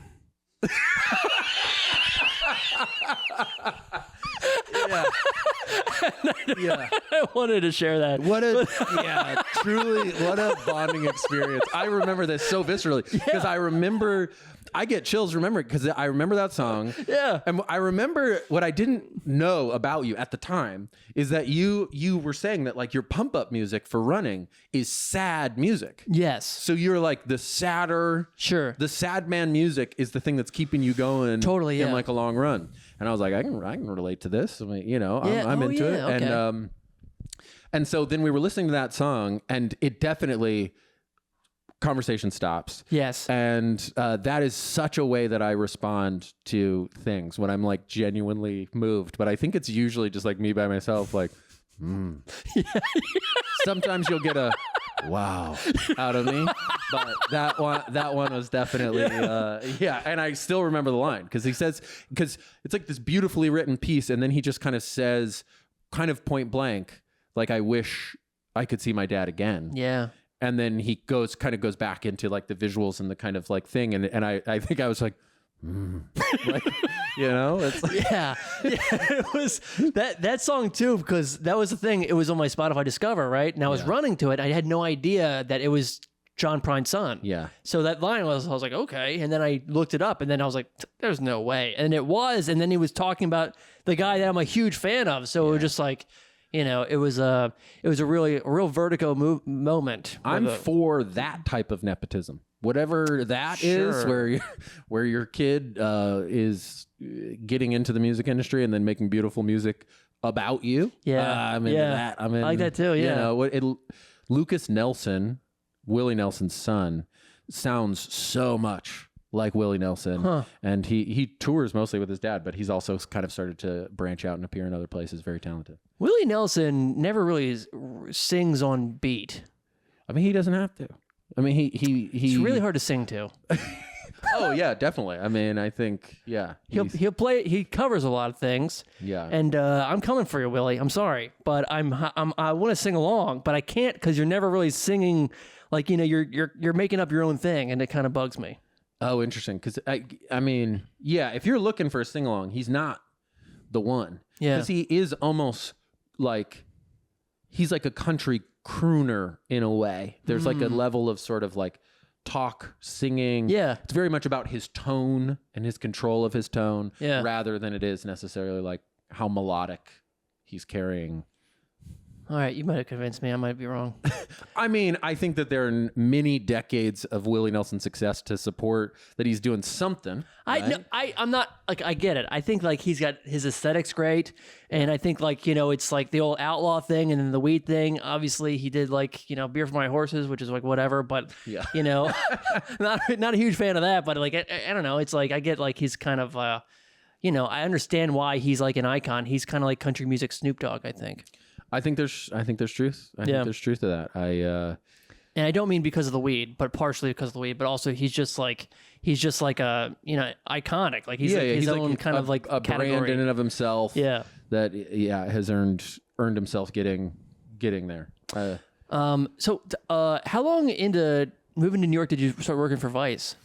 Yeah. I wanted to share that. Truly, what a bonding experience. I remember this so viscerally because I get chills because I remember that song. Yeah. And I remember what I didn't know about you at the time is that you were saying that like your pump up music for running is sad music. Yes. So you're like the sad man music is the thing that's keeping you going totally in like a long run. And I was like, I can relate to this. I mean, you know, I'm into it. Okay. And so then we were listening to that song, and it definitely conversation stops. Yes. And that is such a way that I respond to things when I'm like genuinely moved. But I think it's usually just like me by myself, like, Sometimes you'll get a wow out of me, but that one was definitely yeah. And I still remember the line because it's like this beautifully written piece, and then he just kind of says, kind of point blank, like, I wish I could see my dad again. Yeah. And then he goes back into like the visuals and the kind of like thing, and I think I was like, Like, it's like, yeah, it was that song too, because that was the thing. It was on my Spotify Discover, right? And I was running to it. I had no idea that it was John Prine's son. Yeah. So that line I was like, okay. And then I looked it up, and then I was like, there's no way. And it was. And then he was talking about the guy that I'm a huge fan of. So it was just like, it was a real Vertigo moment. I'm for that type of nepotism. Whatever that is, where your kid is getting into the music industry and then making beautiful music about you. Yeah, I'm into that. I like that too. Yeah, Lucas Nelson, Willie Nelson's son, sounds so much like Willie Nelson, and he tours mostly with his dad, but he's also kind of started to branch out and appear in other places. Very talented. Willie Nelson never really sings on beat. I mean, he doesn't have to. I mean, he It's really hard to sing to. Oh yeah, definitely. I mean, I think he'll play. He covers a lot of things. Yeah. And I'm coming for you, Willie. I'm sorry, but I want to sing along, but I can't because you're never really singing. Like you're making up your own thing, and it kind of bugs me. Oh, interesting. Because I mean, yeah, if you're looking for a sing along, he's not the one. Yeah. Because he is almost like he's like a country crooner in a way. There's like a level of sort of like talk singing. Yeah. It's very much about his tone and his control of his tone rather than it is necessarily like how melodic he's carrying. All right, you might have convinced me. I might be wrong. I mean, I think that there are many decades of Willie Nelson's success to support that he's doing something. Right? I'm not like I get it. I think like he's got his aesthetics great, and I think like it's like the old outlaw thing and then the weed thing. Obviously, he did like Beer for My Horses, which is like whatever. But not a huge fan of that. But like I don't know. It's like I get like he's kind of I understand why he's like an icon. He's kind of like country music Snoop Dogg. I think. I think there's truth. I think there's truth to that. And I don't mean because of the weed, but partially because of the weed, but also he's just like a iconic. Like he's his own kind of like a category. Brand in and of himself. Yeah. That has earned himself getting there. So how long into moving to New York did you start working for Vice?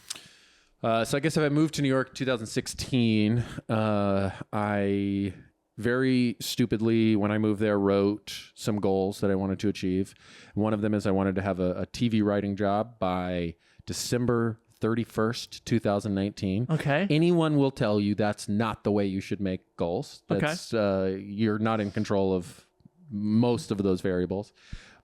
So I guess if I moved to New York 2016, I very stupidly, when I moved there, wrote some goals that I wanted to achieve. One of them is I wanted to have a TV writing job by December 31st, 2019. Okay. Anyone will tell you that's not the way you should make goals. That's, you're not in control of most of those variables.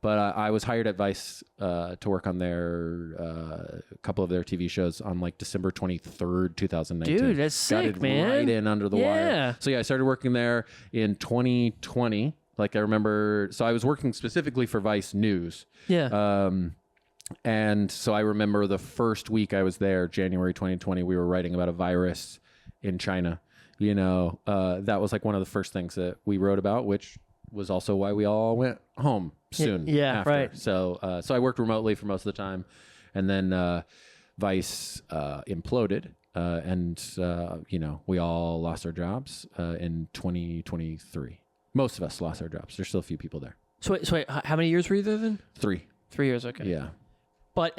But I was hired at Vice to work on a couple of their TV shows on like December 23rd, 2019. Dude, that's sick, man. Right in under the wire. So yeah, I started working there in 2020. Like I remember, so I was working specifically for Vice News. Yeah. And so I remember the first week I was there, January 2020, we were writing about a virus in China. That was like one of the first things that we wrote about, which was also why we all went home soon. Yeah, after. right. So I worked remotely for most of the time, and then Vice imploded, and we all lost our jobs in 2023. Most of us lost our jobs. There's still a few people there. So wait, how many years were you there then? 3. 3 years. Okay. Yeah. But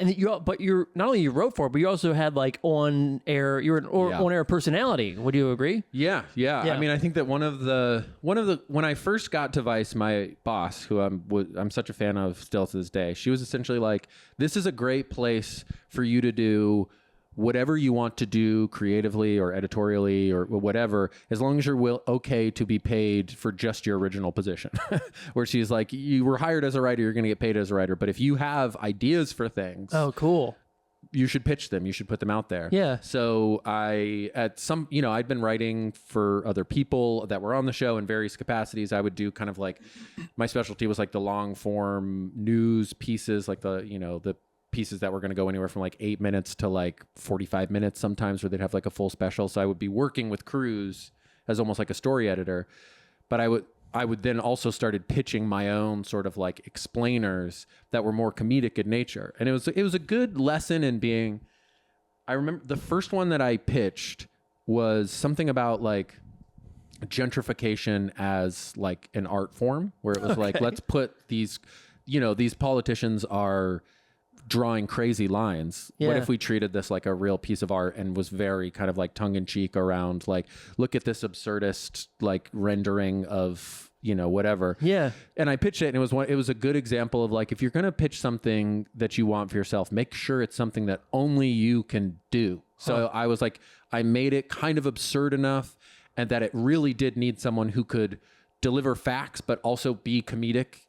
you're not only you wrote for it, but you also had like on air. You're an on air personality. Would you agree? Yeah. I mean, I think that one of the when I first got to Vice, my boss, who I'm such a fan of still to this day, she was essentially like, "This is a great place for you to do whatever you want to do creatively or editorially or whatever, as long as you're okay to be paid for just your original position." Where she's like, you were hired as a writer, you're going to get paid as a writer. But if you have ideas for things, oh, cool, you should pitch them. You should put them out there. Yeah. So I'd been writing for other people that were on the show in various capacities. I would do kind of like, my specialty was like the long form news pieces, like the pieces that were going to go anywhere from like 8 minutes to like 45 minutes sometimes, where they'd have like a full special. So I would be working with crews as almost like a story editor, but I would then also started pitching my own sort of like explainers that were more comedic in nature. And it was a good lesson in being, I remember the first one that I pitched was something about like gentrification as like an art form, where it was like, let's put these politicians are drawing crazy lines. Yeah. What if we treated this like a real piece of art and was very kind of like tongue in cheek around like, look at this absurdist like rendering of, you know, whatever. Yeah. And I pitched it, and it was a good example of like, if you're going to pitch something that you want for yourself, make sure it's something that only you can do. So I was like, I made it kind of absurd enough, and that it really did need someone who could deliver facts, but also be comedic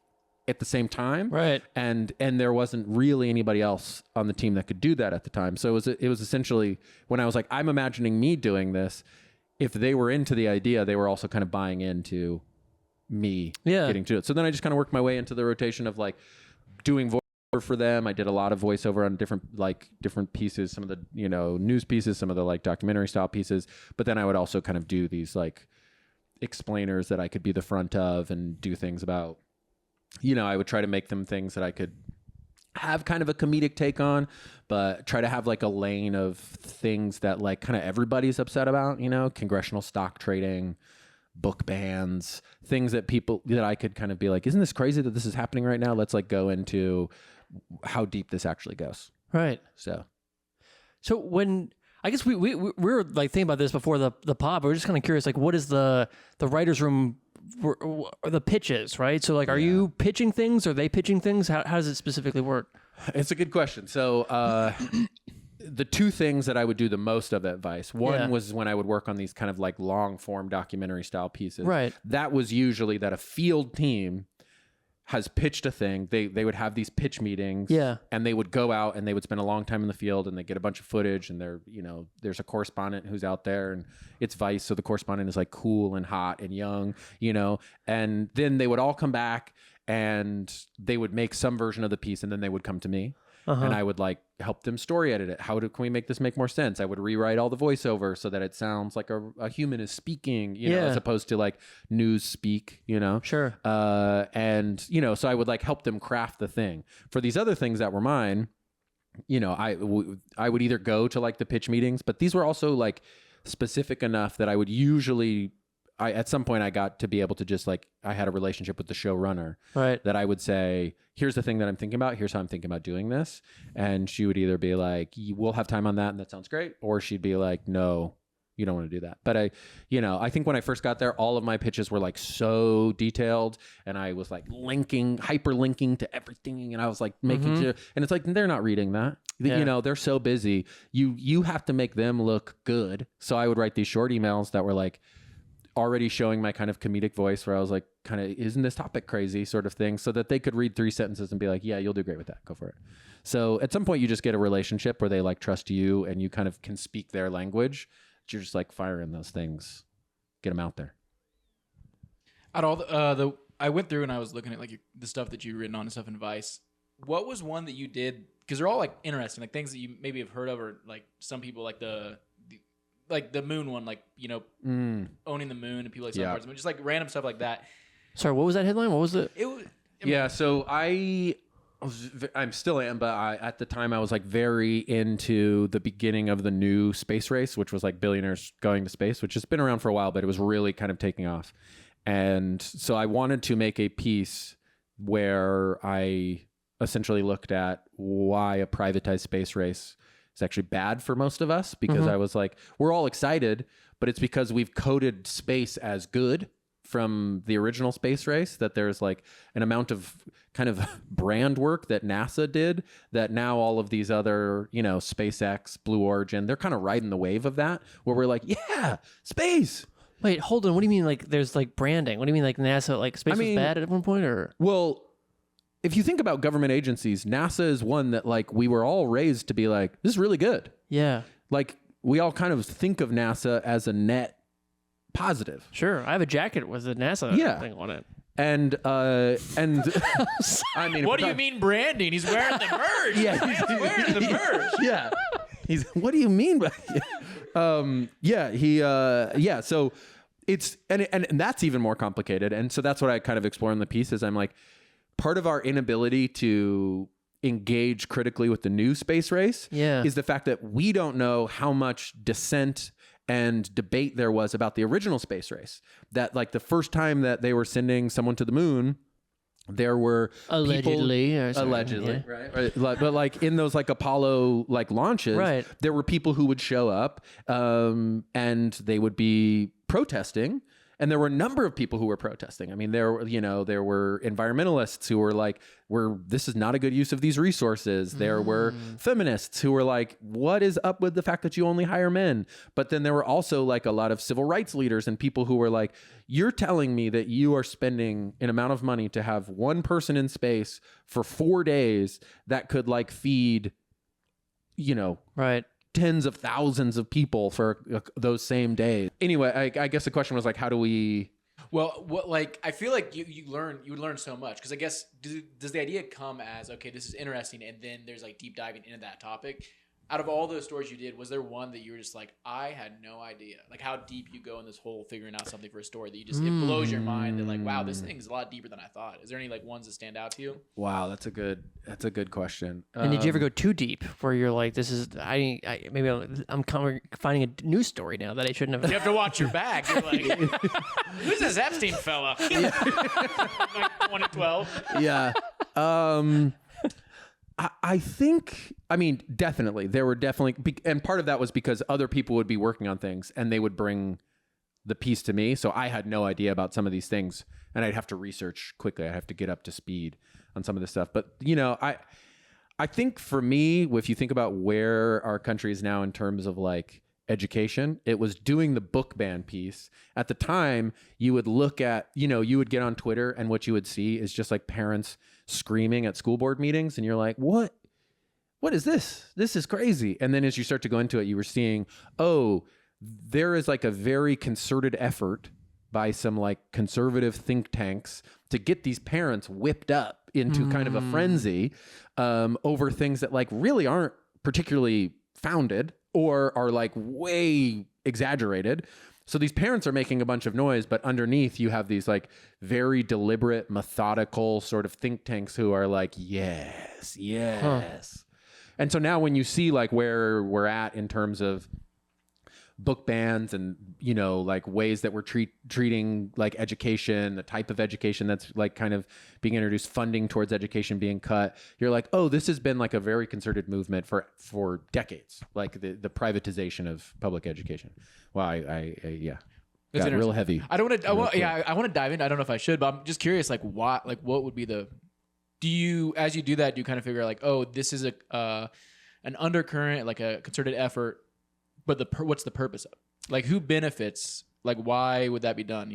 at the same time. Right. And there wasn't really anybody else on the team that could do that at the time. So it was essentially, when I was like, I'm imagining me doing this, if they were into the idea, they were also kind of buying into me getting to it. So then I just kind of worked my way into the rotation of like doing voiceover for them. I did a lot of voiceover on different pieces, some of the, you know, news pieces, some of the like documentary style pieces. But then I would also kind of do these like explainers that I could be the front of and do things about, you know, I would try to make them things that I could have kind of a comedic take on, but try to have like a lane of things that like kind of everybody's upset about, you know, congressional stock trading, book bans, things that I could kind of be like, isn't this crazy that this is happening right now? Let's like go into how deep this actually goes. Right. So when, I guess we were like thinking about this before the pod, but we're just kind of curious, like what is the writer's room, or the pitches, right? So like, are you pitching things? Are they pitching things? How does it specifically work? It's a good question. So the two things that I would do the most of at Vice, one was when I would work on these kind of like long form documentary style pieces. Right. That was usually that a field team has pitched a thing. They would have these pitch meetings. Yeah. And they would go out and they would spend a long time in the field, and they get a bunch of footage, and they're, you know, there's a correspondent who's out there, and it's Vice. So the correspondent is like cool and hot and young, you know, and then they would all come back and they would make some version of the piece, and then they would come to me. And I would like help them story edit it. Can we make this make more sense? I would rewrite all the voiceover so that it sounds like a human is speaking, you know, as opposed to like news speak, you know? Sure. And, you know, so I would like help them craft the thing. For these other things that were mine, you know, I would either go to like the pitch meetings, but these were also like specific enough that I would usually, at some point I got to be able to just like, I had a relationship with the showrunner, right? That I would say, here's the thing that I'm thinking about. Here's how I'm thinking about doing this. And she would either be like, we'll have time on that, and that sounds great. Or she'd be like, no, you don't want to do that. But I think when I first got there, all of my pitches were like so detailed, and I was like hyperlinking to everything. And I was like making sure, and it's like, they're not reading that. You know, they're so busy. You have to make them look good. So I would write these short emails that were like, already showing my kind of comedic voice, where I was like, kind of, isn't this topic crazy sort of thing, so that they could read 3 sentences and be like, yeah, you'll do great with that. Go for it. So at some point you just get a relationship where they like trust you, and you kind of can speak their language. You're just like firing those things, get them out there. Out all I went through and I was looking at like the stuff that you've written on and stuff in Vice. What was one that you did? Because they're all like interesting, like things that you maybe have heard of, or like some people like the moon one, like, you know, owning the moon, and people like some parts of it, just like random stuff like that. Sorry, what was that headline? What was it? So I'm still am, but at the time I was like very into the beginning of the new space race, which was like billionaires going to space, which has been around for a while, but it was really kind of taking off. And so I wanted to make a piece where I essentially looked at why a privatized space race is actually bad for most of us, because I was like, we're all excited, but it's because we've coded space as good from the original space race, that there's like an amount of kind of brand work that NASA did, that now all of these other, you know, SpaceX, Blue Origin, they're kind of riding the wave of that, where we're like, yeah, space. Wait, hold on. What do you mean like there's like branding? What do you mean like NASA, like space was bad at one point, or? Well, if you think about government agencies, NASA is one that like we were all raised to be like, this is really good. Yeah. Like we all kind of think of NASA as a net positive. Sure. I have a jacket with a NASA thing on it. And I mean, what do you mean branding? He's wearing the merch. Yeah, he's wearing the merch. Yeah. What do you mean by so it's and that's even more complicated. And so that's what I kind of explore in the piece, is I'm like, part of our inability to engage critically with the new space race is the fact that we don't know how much dissent and debate there was about the original space race. That like the first time that they were sending someone to the moon, there were allegedly, allegedly, right? But like in those like Apollo like launches, right, there were people who would show up, and they would be protesting. And there were a number of people who were protesting. I mean, there were environmentalists who were like, this is not a good use of these resources. There were feminists who were like, what is up with the fact that you only hire men? But then there were also like a lot of civil rights leaders and people who were like, you're telling me that you are spending an amount of money to have one person in space for 4 days that could like feed, right, tens of thousands of people for those same days. Anyway, I guess the question was like, how do we? Well, what like I feel like you would learn so much because I guess does the idea come as okay, this is interesting, and then there's like deep diving into that topic. Out of all those stories you did, was there one that you were just like, I had no idea, like how deep you go in this whole figuring out something for a story that you just it blows your mind that like, wow, this thing's a lot deeper than I thought. Is there any like ones that stand out to you? Wow, that's a good question. And did you ever go too deep where you're like, this is maybe I'm finding a new story now that I shouldn't have. You have to watch your back. You're like, who's this Epstein fella? Like 2012. Yeah. I think, definitely. There were definitely, and part of that was because other people would be working on things and they would bring the piece to me. So I had no idea about some of these things and I'd have to research quickly. I'd have to get up to speed on some of this stuff. But, I think for me, if you think about where our country is now in terms of like education, it was doing the book ban piece. At the time, you would look at, you would get on Twitter and what you would see is just like parents screaming at school board meetings. And you're like, what is this? This is crazy. And then as you start to go into it, you were seeing, there is like a very concerted effort by some like conservative think tanks to get these parents whipped up into kind of a frenzy over things that like really aren't particularly founded or are like way exaggerated. So these parents are making a bunch of noise, but underneath you have these like very deliberate, methodical sort of think tanks who are like, yes. Huh. And so now when you see like where we're at in terms of book bans and, like ways that we're treating like education, the type of education that's like kind of being introduced, funding towards education being cut, you're like, this has been like a very concerted movement for decades, like the privatization of public education. Wow, yeah. Got real heavy. I want to dive in. I don't know if I should, but I'm just curious, like what would be as you do that, do you kind of figure out like, this is an undercurrent, like a concerted effort, but what's the purpose of it? Like who benefits? Like why would that be done?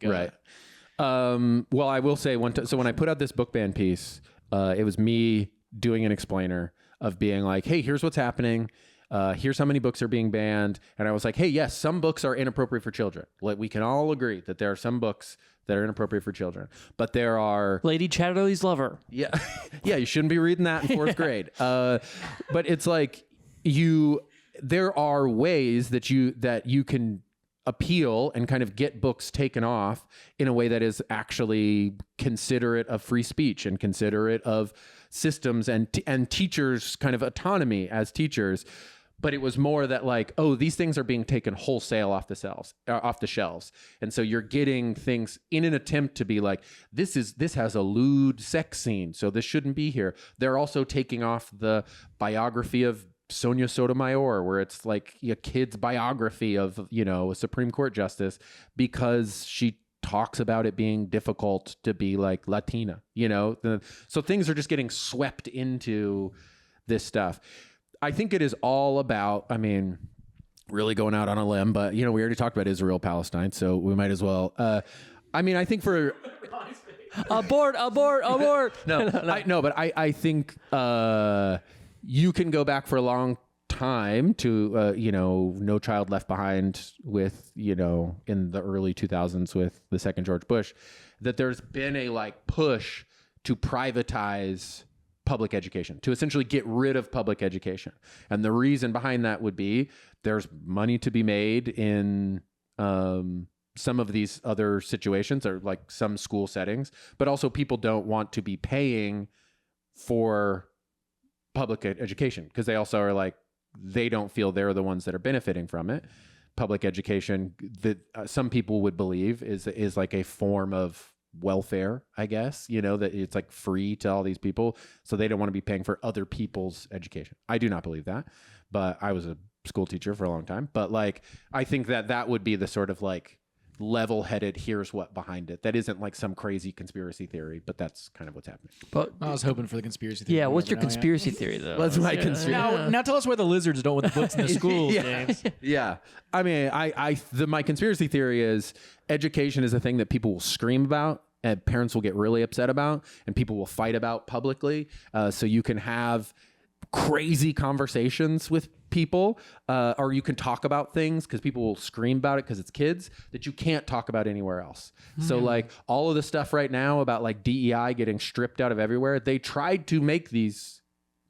Right. Well, I will say so when I put out this book ban piece, it was me doing an explainer of being like, hey, here's what's happening. Here's how many books are being banned. And I was like, hey, yes, some books are inappropriate for children. We can all agree that there are some books that are inappropriate for children, but there are Lady Chatterley's Lover. Yeah. Yeah. You shouldn't be reading that in fourth grade. But it's like there are ways that you can appeal and kind of get books taken off in a way that is actually considerate of free speech and considerate of systems and teachers' kind of autonomy as teachers. But it was more that like, these things are being taken wholesale off the shelves. And so you're getting things in an attempt to be like, this has a lewd sex scene, so this shouldn't be here. They're also taking off the biography of Sonia Sotomayor, where it's like a kid's biography of, a Supreme Court justice because she talks about it being difficult to be like Latina, so things are just getting swept into this stuff. I think it is all about, really going out on a limb, but we already talked about Israel, Palestine, so we might as well. I think for abort. But I think, you can go back for a long time to, No Child Left Behind with, in the early 2000s with the second George Bush, that there's been a like push to privatize public education, to essentially get rid of public education. And the reason behind that would be there's money to be made in some of these other situations or like some school settings, but also people don't want to be paying for public education because they also are like, they don't feel they're the ones that are benefiting from it. Public education that some people would believe is like a form of welfare, I guess, that it's like free to all these people. So they don't want to be paying for other people's education. I do not believe that, but I was a school teacher for a long time. But like, I think that would be the sort of like level-headed, here's what behind it. That isn't like some crazy conspiracy theory, but that's kind of what's happening. But I was hoping for the conspiracy theory. yeah, what's your conspiracy theory though? What's my conspiracy? Now tell us why the lizards don't want the books in the schools, James. Yeah. I mean, my conspiracy theory is education is a thing that people will scream about and parents will get really upset about and people will fight about publicly. So you can have crazy conversations with people, or you can talk about things because people will scream about it because it's kids that you can't talk about anywhere else. So like all of the stuff right now about like DEI getting stripped out of everywhere, they tried to make these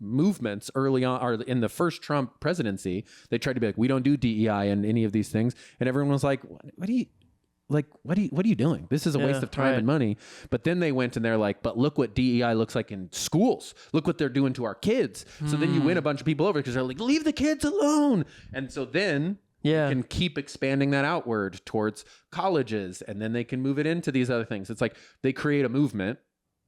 movements early on, or in the first Trump presidency, they tried to be like, we don't do DEI and any of these things. And everyone was like, what are you doing? This is a waste of time and money. But then they went and they're like, but look what DEI looks like in schools. Look what they're doing to our kids. So then you win a bunch of people over because they're like, leave the kids alone. And so then you can keep expanding that outward towards colleges, and then they can move it into these other things. It's like they create a movement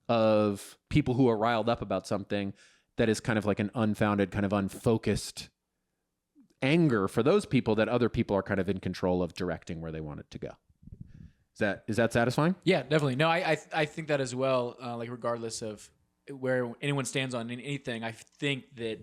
of people who are riled up about something that is kind of like an unfounded, kind of unfocused anger for those people that other people are kind of in control of directing where they want it to go. Is that satisfying? Yeah, definitely. No, I think that as well. Like regardless of where anyone stands on anything, I think that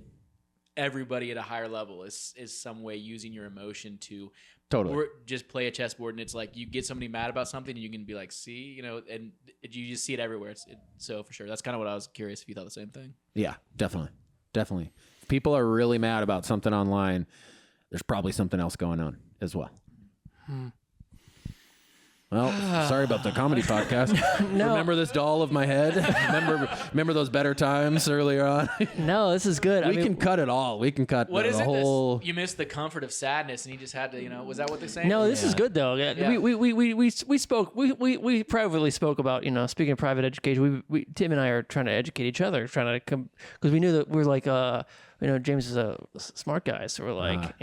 everybody at a higher level is some way using your emotion to totally just play a chessboard. And it's like you get somebody mad about something, and you can be like, see, and you just see it everywhere. So for sure, that's kind of what I was curious if you thought the same thing. Yeah, definitely. If people are really mad about something online, there's probably something else going on as well. Well, sorry about the comedy podcast. No. Remember this doll of my head? remember those better times earlier on? No, this is good. We can cut it all. We can cut what the is it whole... You missed the comfort of sadness, and you just had to, was that what they're saying? No, this is good though. Yeah. We spoke. We privately spoke about speaking of private education. We Tim and I are trying to educate each other, trying to come because we knew that we're like James is a smart guy, so we're like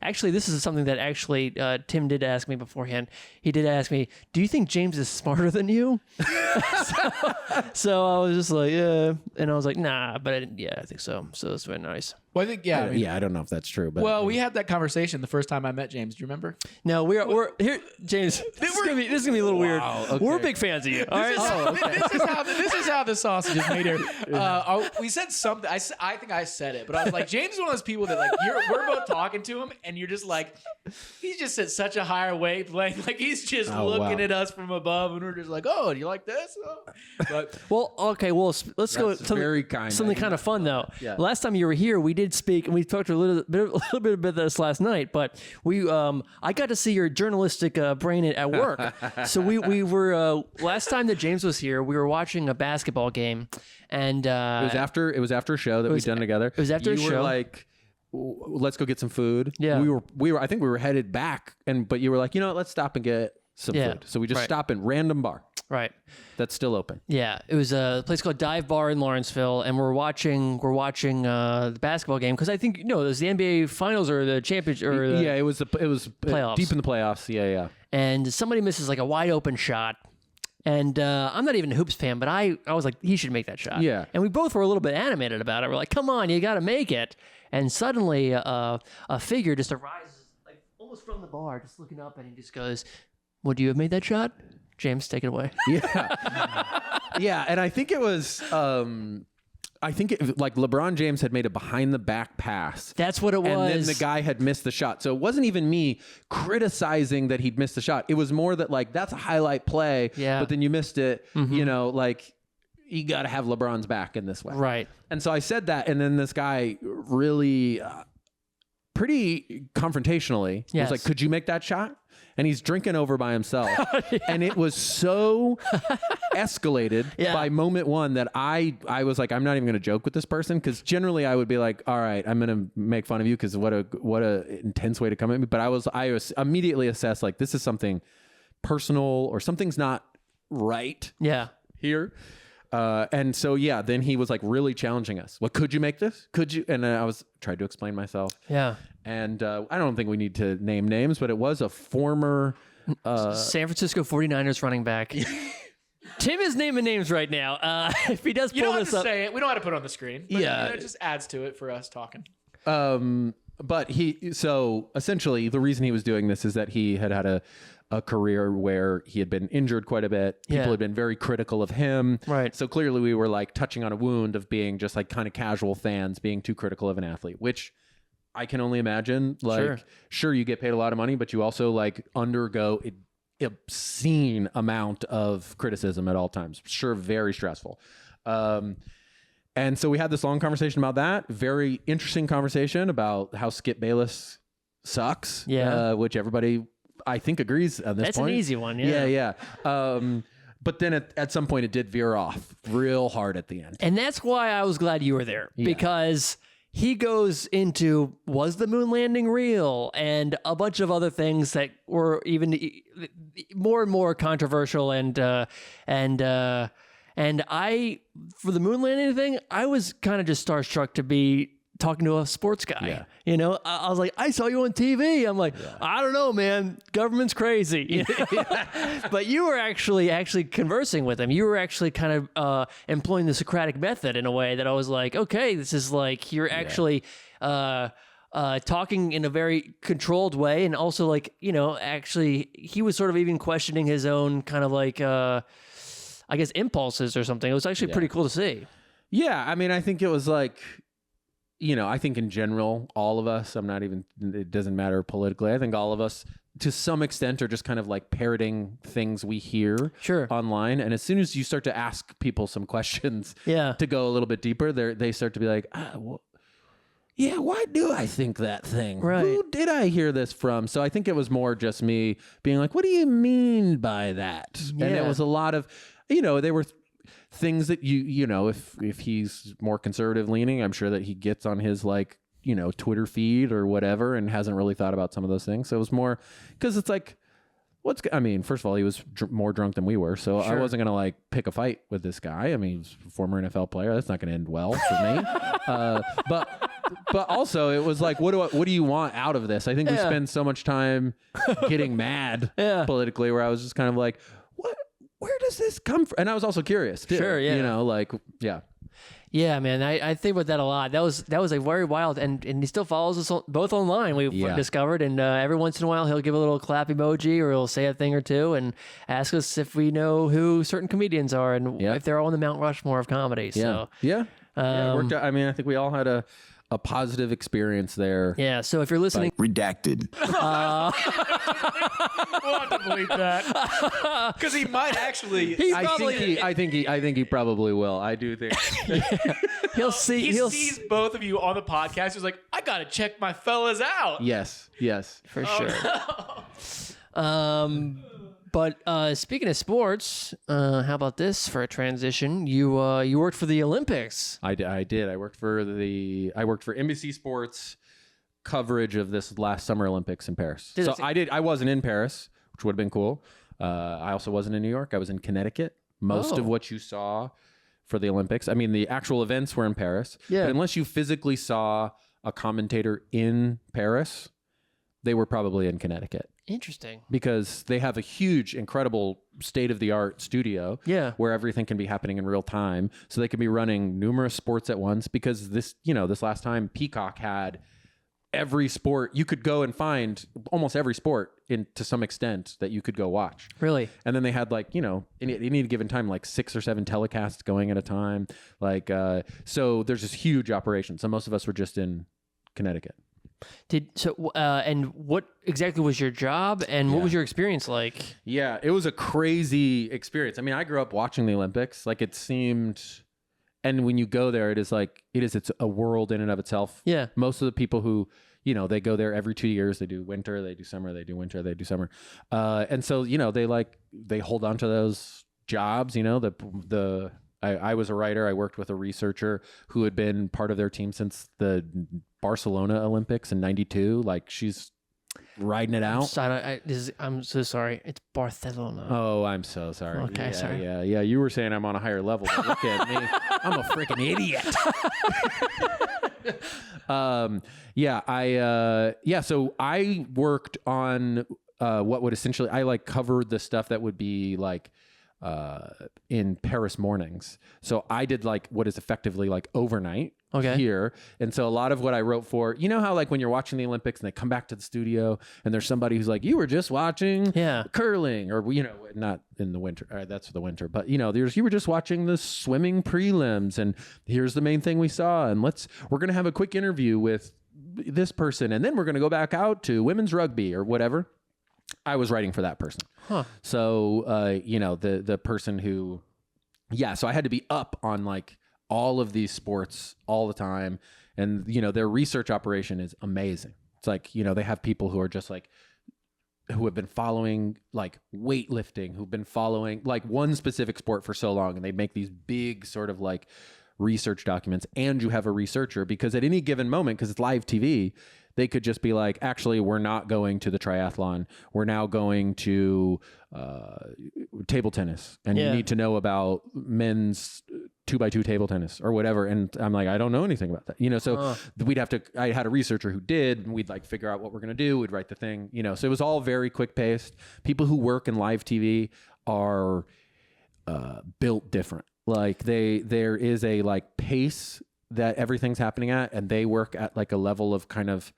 Actually, this is something that actually Tim did ask me beforehand. He did ask me, "Do you think James is smarter than you?" so I was just like, "Yeah," and I was like, "Nah," but I think so. So that's very nice. Well, I think I don't know if that's true, but we had that conversation the first time I met James. Do you remember? No, we're here, James. This is gonna be a little weird. Okay. We're big fans of you. All right. This is how the sausage is made here. We said something. I think I said it, but I was like, James is one of those people that like we're both talking to him, and you're just like, he's just at such a higher wavelength. Like he's just looking at us from above, and we're just like, oh, do you like this? Oh. But let's go. Very kind. Something kind of fun though. Yeah. Last time you were here, we did speak, and we talked a little bit about this last night. But I got to see your journalistic brain at work. So we were last time that James was here, we were watching a basketball game, and it was after a show that we'd done together. It was after a show. You were like, let's go get some food. Yeah. We were I think we were headed back, but you were like, let's stop and get some food. So we just stop in random bar. Right. That's still open. Yeah, it was a place called Dive Bar in Lawrenceville, and we're watching the basketball game because I think it was the NBA Finals or the championship. It was playoffs. Deep in the playoffs. Yeah. And somebody misses like a wide open shot, and I'm not even a hoops fan, but I was like, he should make that shot. Yeah. And we both were a little bit animated about it. We're like, come on, you got to make it. And suddenly a figure just arises, like almost from the bar, just looking up, and he just goes, "Would you have made that shot?" James, take it away. Yeah, and I think it was like LeBron James had made a behind the back pass. That's what it was. And then the guy had missed the shot. So it wasn't even me criticizing that he'd missed the shot. It was more that like that's a highlight play, but then you missed it, like you got to have LeBron's back in this way. Right. And so I said that, and then this guy really pretty confrontationally was like, "Could you make that shot?" And he's drinking over by himself. And it was so escalated by moment one that I was like, I'm not even going to joke with this person. Because generally I would be like, all right, I'm going to make fun of you because what a intense way to come at me. But I was immediately assessed like, this is something personal or something's not right here. And so, then he was like really challenging us. Well, could you make this? Could you? And I tried to explain myself. Yeah. And I don't think we need to name names, but it was a former San Francisco 49ers running back. Tim is naming names right now. If he does You pull don't have this to up, say it. We don't have to put it on the screen. But, Yeah. it just adds to it for us talking. But so essentially the reason he was doing this is that he had a career where he had been injured quite a bit. People had been very critical of him. Right. So clearly we were like touching on a wound of being just like kind of casual fans being too critical of an athlete, which I can only imagine. Like, sure, you get paid a lot of money, but you also like undergo an obscene amount of criticism at all times. Sure, very stressful. And so we had this long conversation about that. Very interesting conversation about how Skip Bayless sucks. Yeah. Which everybody, I think, agrees on this that's point. an easy one. Yeah. Yeah. But then at some point it did veer off real hard at the end. And that's why I was glad you were there, because he goes into, was the moon landing real? And a bunch of other things that were even more and more controversial. And I, for the moon landing thing, I was kind of just starstruck to be talking to a sports guy. Yeah. You know, I was like, I saw you on TV. I'm like, I don't know, man. Government's crazy. You know? But you were actually conversing with him. You were actually kind of employing the Socratic method in a way that I was like, okay, this is like, you're actually talking in a very controlled way. And also like, you know, actually he was sort of even questioning his own kind of like, I guess, impulses or something. It was actually pretty cool to see. Yeah. I mean, I think it was like, you know, I think in general, all of us, it doesn't matter politically. I think all of us to some extent are just kind of like parroting things we hear online. And as soon as you start to ask people some questions to go a little bit deeper, they start to be like, why do I think that thing? Right. Who did I hear this from? So I think it was more just me being like, what do you mean by that? Yeah. And it was a lot of, you know, they were things that you know, if he's more conservative leaning, I'm sure that he gets on his like, you know, Twitter feed or whatever and hasn't really thought about some of those things. So it was more because it's like, I mean, first of all, he was more drunk than we were. So I wasn't going to like pick a fight with this guy. I mean, he's a former NFL player. That's not going to end well for me. But also it was like, what do you want out of this? I think we spend so much time getting mad politically where I was just kind of like, where does this come from? And I was also curious too. Sure, yeah. You know, like, Yeah, man, I think about that a lot. That was a very wild, and he still follows us both online. We've discovered, and every once in a while he'll give a little clap emoji or he'll say a thing or two and ask us if we know who certain comedians are and if they're all on the Mount Rushmore of comedy. So it worked out. I mean, I think we all had a positive experience there. Yeah. So if you're listening, redacted. We'll have to believe that because he might actually. I think he probably will. I do think he'll see. He sees both of you on the podcast. He's like, I gotta check my fellas out. Yes, for sure. No. But speaking of sports, how about this for a transition? You worked for the Olympics. I did. I worked for NBC Sports coverage of this last Summer Olympics in Paris. I wasn't in Paris, which would have been cool. I also wasn't in New York. I was in Connecticut. Most of what you saw for the Olympics, I mean, the actual events were in Paris. Yeah. But unless you physically saw a commentator in Paris, they were probably in Connecticut. Interesting. Because they have a huge, incredible state-of-the-art studio where everything can be happening in real time. So they can be running numerous sports at once because this last time Peacock had every sport. You could go and find almost every sport to some extent that you could go watch. Really? And then they had like, you know, in any given time, like 6 or 7 telecasts going at a time. Like, so there's this huge operation. So most of us were just in Connecticut. And what exactly was your job and what was your experience like? Yeah, it was a crazy experience. I mean, I grew up watching the Olympics. Like it seemed, and when you go there, it's a world in and of itself. Yeah. Most of the people who, you know, they go there every 2 years. They do winter, they do summer, they do winter, they do summer. And so, you know, they hold on to those jobs, you know, I was a writer. I worked with a researcher who had been part of their team since the Barcelona Olympics in '92. Like she's riding it out. I'm so sorry. It's Barcelona. Oh, I'm so sorry. Okay, sorry. Yeah. You were saying I'm on a higher level. Look at me. I'm a freaking idiot. So I worked on what would essentially, I like covered the stuff that would be like in Paris mornings. So I did like what is effectively like overnight here. And so a lot of what I wrote for, you know how like when you're watching the Olympics and they come back to the studio and there's somebody who's like, you were just watching curling, or, you know, not in the winter, that's the winter, but you know, you were just watching the swimming prelims and here's the main thing we saw. And we're going to have a quick interview with this person. And then we're going to go back out to women's rugby or whatever. I was writing for that person. So, you know, the person who, so I had to be up on like all of these sports all the time. And, you know, their research operation is amazing. It's like, you know, they have people who are just like, who have been following like weightlifting, who've been following like one specific sport for so long. And they make these big sort of like research documents, and you have a researcher, because at any given moment, because it's live TV, they could just be like, actually, we're not going to the triathlon. We're now going to table tennis. And you need to know about men's 2x2 table tennis or whatever. And I'm like, I don't know anything about that. You know, so I had a researcher who did, and we'd like figure out what we're going to do. We'd write the thing, you know, so it was all very quick paced. People who work in live TV are built different. Like there is a like pace that everything's happening at, and they work at like a level of kind of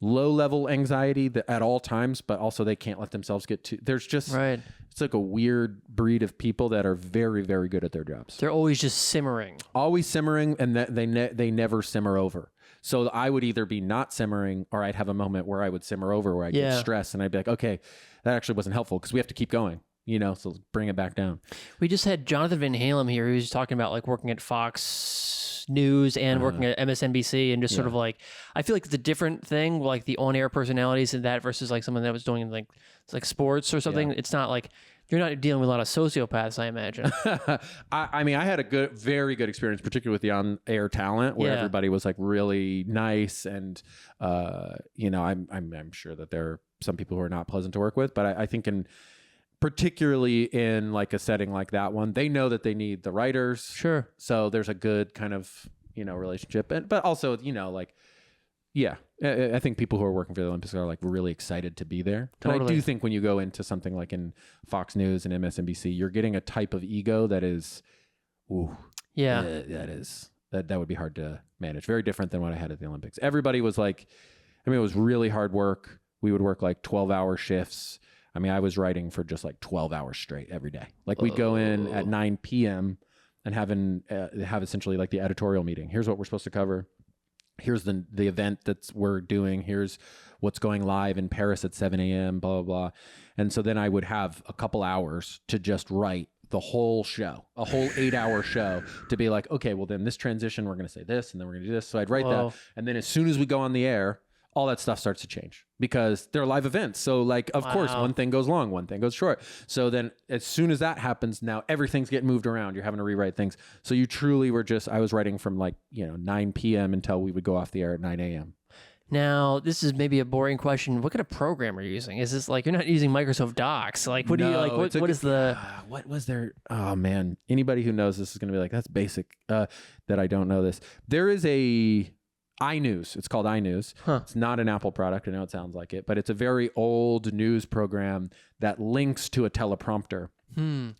low level anxiety that at all times, but also they can't let themselves get too, there's just, it's like a weird breed of people that are very, very good at their jobs. They're always just simmering. Always simmering, and that they never simmer over. So I would either be not simmering, or I'd have a moment where I would simmer over, where I get stressed, and I'd be like, okay, that actually wasn't helpful because we have to keep going. You know, so bring it back down. We just had Jonathan Van Halem here, who was talking about like working at Fox News and working at MSNBC, and just sort of like, I feel like it's a different thing, like the on-air personalities and that versus like someone that was doing like sports or something. It's not like, you're not dealing with a lot of sociopaths, I imagine. I mean, I had a very good experience, particularly with the on-air talent, where everybody was like really nice, and you know, I'm sure that there are some people who are not pleasant to work with, but I think particularly in like a setting like that one, they know that they need the writers. Sure. So there's a good kind of, you know, relationship. But also, you know, like, I think people who are working for the Olympics are like really excited to be there. Totally. And I do think when you go into something like in Fox News and MSNBC, you're getting a type of ego that is, that would be hard to manage. Very different than what I had at the Olympics. Everybody was like, I mean, it was really hard work. We would work like 12-hour shifts. I mean, I was writing for just like 12 hours straight every day. Like we'd go in at 9 p.m. and have essentially like the editorial meeting. Here's what we're supposed to cover. Here's the event that we're doing. Here's what's going live in Paris at 7 a.m., blah, blah, blah. And so then I would have a couple hours to just write the whole show, a whole 8-hour show, to be like, okay, well then this transition, we're going to say this, and then we're going to do this. So I'd write that. And then as soon as we go on the air, all that stuff starts to change because they're live events. So like, of course, one thing goes long, one thing goes short. So then as soon as that happens, now everything's getting moved around. You're having to rewrite things. So you truly were I was writing from like, you know, 9 p.m. until we would go off the air at 9 a.m. Now, this is maybe a boring question. What kind of program are you using? Is this like, you're not using Microsoft Docs? Like, what do you like? What is the... what was there? Oh man. Anybody who knows this is going to be like, that's basic, that I don't know this. There is a iNews. It's called iNews. It's not an Apple product. I know it sounds like it, but it's a very old news program that links to a teleprompter.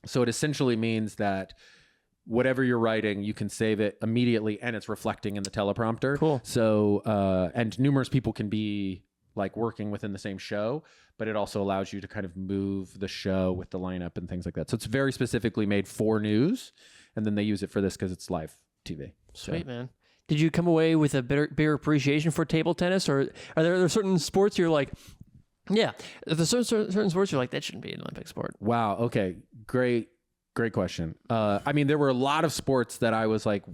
So it essentially means that whatever you're writing, you can save it immediately and it's reflecting in the teleprompter. Cool. So, and numerous people can be like working within the same show, but it also allows you to kind of move the show with the lineup and things like that. So it's very specifically made for news. And then they use it for this because it's live TV. Sweet, man. Did you come away with a bigger appreciation for table tennis, or are there certain sports you're like, there's certain sports you're like, that shouldn't be an Olympic sport? Wow. Okay. Great question. I mean, there were a lot of sports that I was like,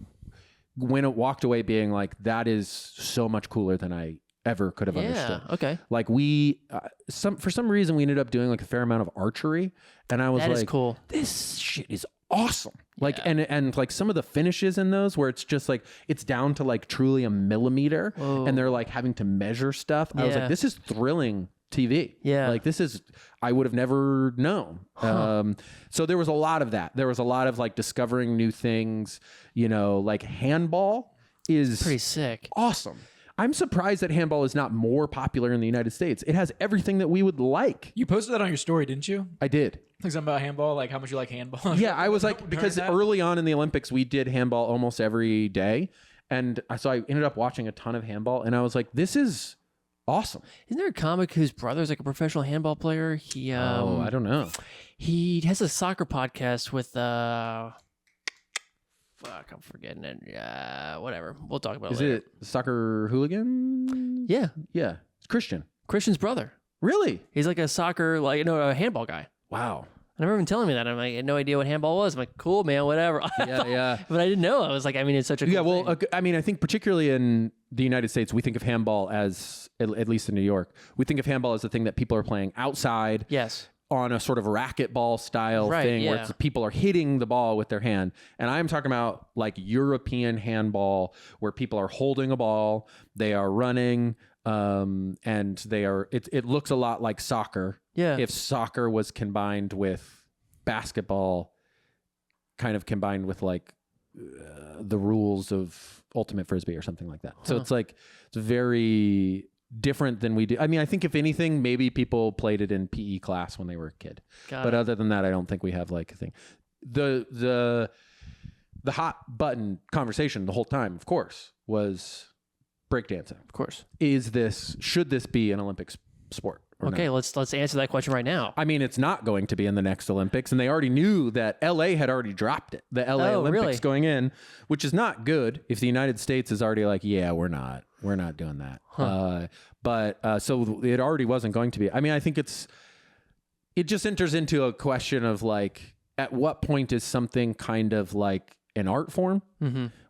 when it walked away being like, that is so much cooler than I ever could have understood. Okay. Like for some reason we ended up doing like a fair amount of archery, and I was like, cool. This shit is awesome. Like, and like some of the finishes in those where it's just like, it's down to like truly a millimeter. Whoa. And they're like having to measure stuff. I was like, this is thrilling TV. Yeah. Like I would have never known. So there was a lot of that. There was a lot of like discovering new things, you know, like handball is pretty sick. Awesome. I'm surprised that handball is not more popular in the United States. It has everything that we would like. You posted that on your story, didn't you? I did. Like something about handball, like how much you like handball. Yeah, I was like, because early on in the Olympics, we did handball almost every day. And so I ended up watching a ton of handball, and I was like, this is awesome. Isn't there a comic whose brother's like a professional handball player? He I don't know. He has a soccer podcast with fuck, I'm forgetting it. Whatever. We'll talk about it later. Is it Soccer Hooligan? Yeah. Yeah. It's Christian. Christian's brother. Really? He's like a soccer, a handball guy. Wow. I remember him telling me that. I'm like, I had no idea what handball was. I'm like, cool, man, whatever. Yeah. But I didn't know. I was like, I mean, it's such a cool thing. I mean, I think particularly in the United States, we think of handball as, at least in New York, we think of handball as the thing that people are playing outside. Yes. On a sort of racquetball style thing where people are hitting the ball with their hand. And I'm talking about like European handball where people are holding a ball, they are running, and they are, it looks a lot like soccer. Yeah. If soccer was combined with basketball, kind of combined with like the rules of Ultimate Frisbee or something like that. So it's like, it's very different than we do. I mean, I think if anything, maybe people played it in PE class when they were a kid. But other than that, I don't think we have like a thing. The hot button conversation the whole time, of course, was breakdancing. Of course. Should this be an Olympic sport? Okay, not? let's answer that question right now. I mean, it's not going to be in the next Olympics, and they already knew that LA had already dropped it. The LA Olympics going in, which is not good if the United States is already like, yeah, we're not doing that. So it already wasn't going to be. I mean, I think it just enters into a question of like, at what point is something kind of like an art form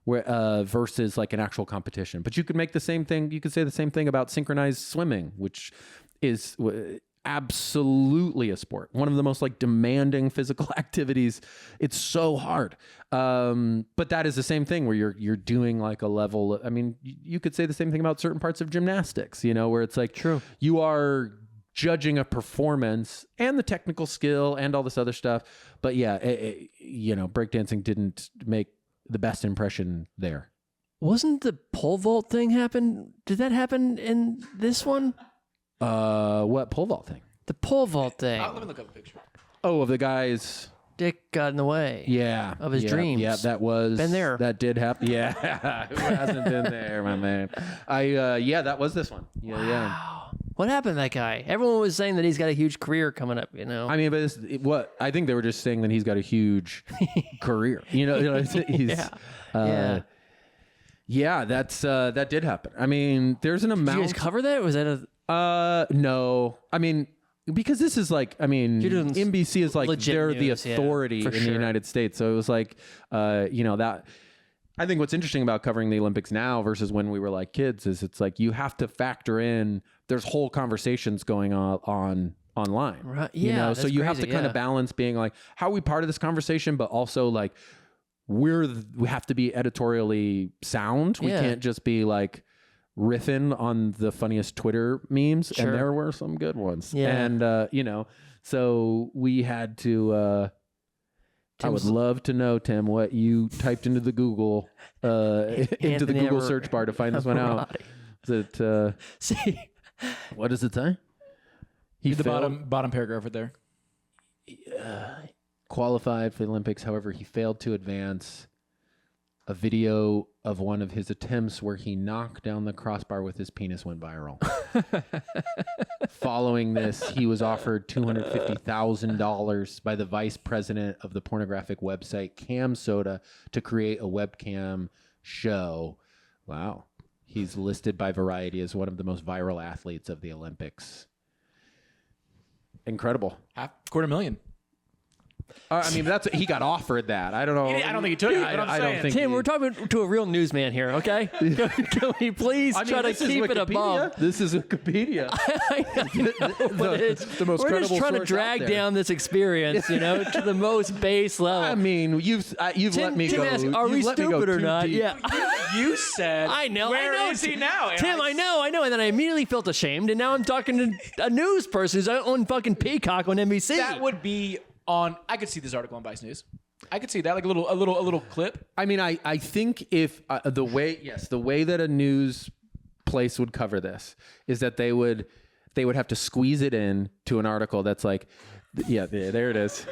where versus like an actual competition? But you could make the same thing. You could say the same thing about synchronized swimming, which is absolutely a sport. One of the most like demanding physical activities. It's so hard. But that is the same thing where you're doing like a level. I mean, you could say the same thing about certain parts of gymnastics, where it's like, true, you are judging a performance and the technical skill and all this other stuff. But yeah, breakdancing didn't make the best impression there. Wasn't the pole vault thing happen? Did that happen in this one? What pole vault thing? The pole vault thing. Let me look up a picture. Oh, of the guy's dick got in the way. Yeah. Of his dreams. Yeah, that was been there. That did happen. Yeah. Who hasn't been there, my man? That was this one. Yeah, wow. Yeah. What happened to that guy? Everyone was saying that he's got a huge career coming up, I mean, but I think they were just saying that he's got a huge career. He's Yeah, that did happen. I mean, there's an amount. Did you guys cover that? Was that no. I mean, because this is like, NBC is like, they're the authority in the United States. So it was like, that. I think what's interesting about covering the Olympics now versus when we were like kids is it's like you have to factor in there's whole conversations going on online. Right. Yeah. So you have to kind of balance being like, how are we part of this conversation, but also like we have to be editorially sound. We can't just be like riffing on the funniest Twitter memes, and there were some good ones. Yeah. And so we had to I would love to know, Tim, what you typed into the Google Google search bar to find this one out. Is it see, what does it say? The bottom paragraph right there. Qualified for the Olympics, however, he failed to advance. A video of one of his attempts where he knocked down the crossbar with his penis went viral. Following this, he was offered $250,000 by the vice president of the pornographic website Cam Soda to create a webcam show. Wow. He's listed by Variety as one of the most viral athletes of the Olympics. Incredible. $250,000. I mean, he got offered that. I don't know. I don't think he took it. I don't think. Tim, we're talking to a real newsman here, okay? Can we please try to keep it above? This is Wikipedia. I know, but the most we're credible just trying to source drag out there. down this experience, to the most base level. I mean, you've let me Tim go. Asked, are we stupid or not? Deep. Yeah. You said. I know. Where is he now? Tim, I know. And then I immediately felt ashamed, and now I'm talking to a news person who's on fucking Peacock on NBC. That would be on. I could see this article on Vice News. I could see that, like a little clip. I mean, I think if the way that a news place would cover this is that they would have to squeeze it in to an article that's like, yeah, there it is.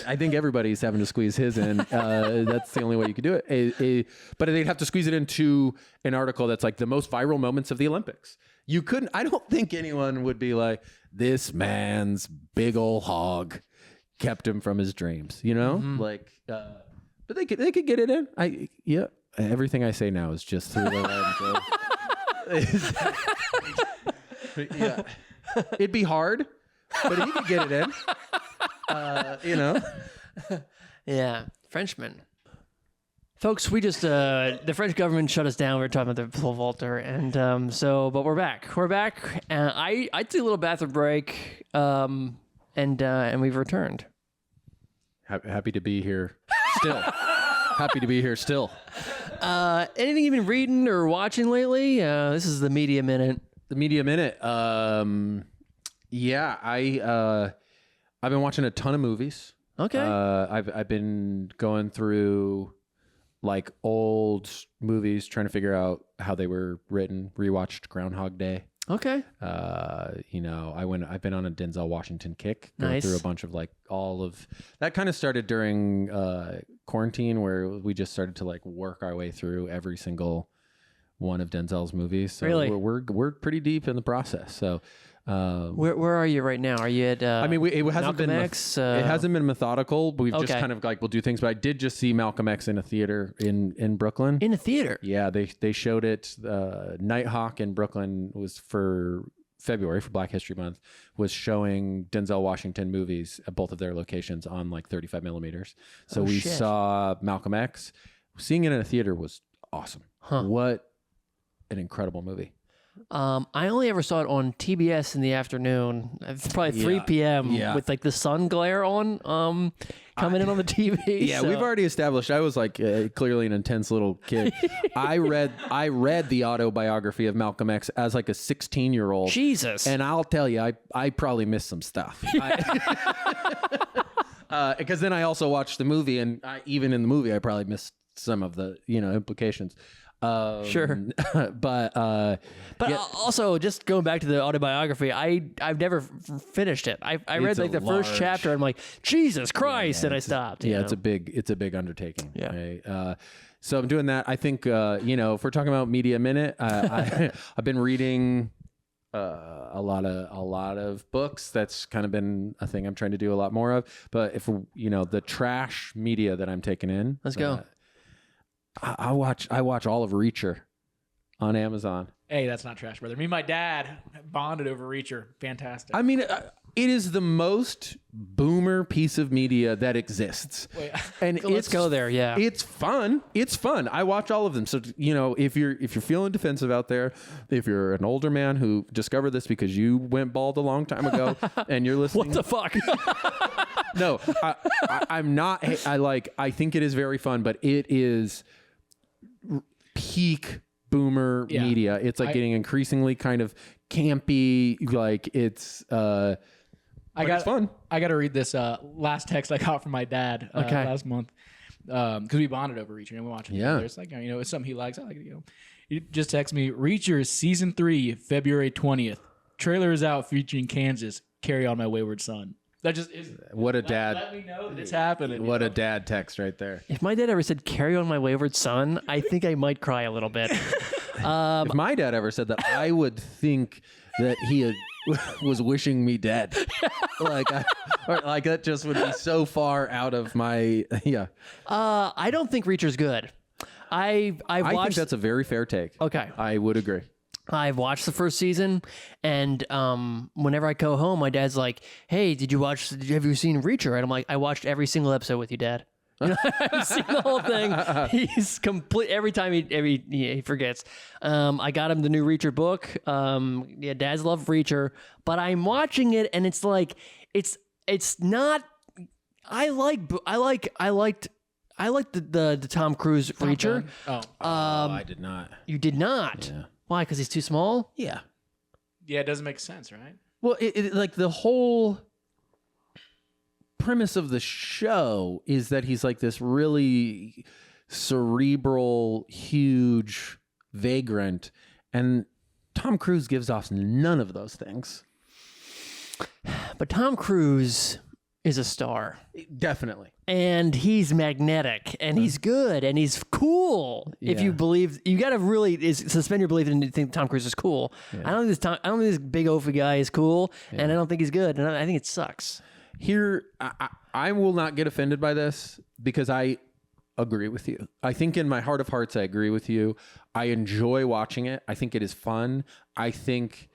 I think everybody's having to squeeze his in. That's the only way you could do it. But they'd have to squeeze it into an article that's like the most viral moments of the Olympics. You couldn't. I don't think anyone would be like, this man's big old hog kept him from his dreams. You know, like. But they could get it in. Everything I say now is just through the lens of. Yeah, it'd be hard, but he could get it in. Yeah, Frenchman. Folks, we just the French government shut us down. We were talking about the pole vaulter, and but we're back. We're back. I took a little bathroom break, and we've returned. Happy to be here. Still. Happy to be here still. Anything you've been reading or watching lately? This is the Media Minute. The Media Minute. Yeah, I've been watching a ton of movies. Okay. I've been going through like old movies, trying to figure out how they were written. Rewatched Groundhog Day. Okay. I've been on a Denzel Washington kick, going Nice. through a bunch of like all of that kind of started during quarantine, where we just started to like work our way through every single one of Denzel's movies. So Really? we're pretty deep in the process. So Where are you right now? Are you at? it hasn't been Malcolm X, it hasn't been methodical, but we've just Okay. kind of like we'll do things. But I did just see Malcolm X in a theater in Brooklyn. in a theater. Yeah, they showed it. Nighthawk in Brooklyn was for February, for Black History Month, was showing Denzel Washington movies at both of their locations on like 35 millimeters. So we shit. saw Malcolm X. Seeing it in a theater was awesome. Huh. What an incredible movie. I only ever saw it on TBS in the afternoon. It's probably 3 p.m. Yeah. with like the sun glare on, coming in on the TV. Yeah, so- we've already established I was like clearly an intense little kid. I read the autobiography of Malcolm X as like a 16-year-old. Jesus. And I'll tell you, I probably missed some stuff. Because then I also watched the movie, and even in the movie, I probably missed some of the implications. Sure. But yeah. Also, just going back to the autobiography, I've never finished it. I read It's like the a first large- chapter. I'm like, Jesus Christ, and I stopped. Yeah, it's a big undertaking. Yeah. Right? So I'm doing that. I think if we're talking about Media Minute, I've been reading a lot of books. That's kind of been a thing I'm trying to do a lot more of. But if the trash media that I'm taking in, Let's go. I watch all of Reacher on Amazon. Hey, that's not trash, brother. Me and my dad bonded over Reacher. Fantastic. I mean, it is the most boomer piece of media that exists. Wait, And Let's go there. Yeah. It's fun. It's fun. I watch all of them. So, if you're feeling defensive out there, if you're an older man who discovered this because you went bald a long time ago and you're listening. What the fuck? No, I'm not. I think it is very fun, but it is peak boomer Yeah. media. It's like getting increasingly kind of campy. Like it's it's fun. I got to read this last text I got from my dad Okay. last month because we bonded over Reacher and we watched it Yeah. together. It's like it's something he likes. I like it. He just texted me, Reacher season 3, February 20th. Trailer is out featuring Kansas. Carry on my wayward son. That just is. What a dad. Let me know that it's happening. What a dad text right there. If my dad ever said "carry on my wayward son," I think I might cry a little bit. If my dad ever said that, I would think that he was wishing me dead. Like that just would be so far out of my I don't think Reacher's good. I I think watched. that's a very fair take. Okay. I would agree. I've watched the first season, and whenever I go home, my dad's like, "Hey, have you seen Reacher?" And I'm like, "I watched every single episode with you, Dad." I've seen the whole thing. He's complete every time he forgets. I got him the new Reacher book. Dads love Reacher, but I'm watching it, and it's like it's not. I liked the Tom Cruise Reacher. Oh. I did not. You did not. Yeah. Why? Because he's too small. Yeah. Yeah, it doesn't make sense, right? Well, like the whole premise of the show is that he's like this really cerebral, huge vagrant, and Tom Cruise gives off none of those things. But Tom Cruise is a star. Definitely. And he's magnetic, and he's good, and he's cool. If you believe, you got to really suspend your belief and think Tom Cruise is cool. I don't think this big oafy guy is cool, and I don't think he's good, and I think it sucks. Here, I will not get offended by this because I agree with you. I think in my heart of hearts, I agree with you. I enjoy watching it. I think it is fun. I think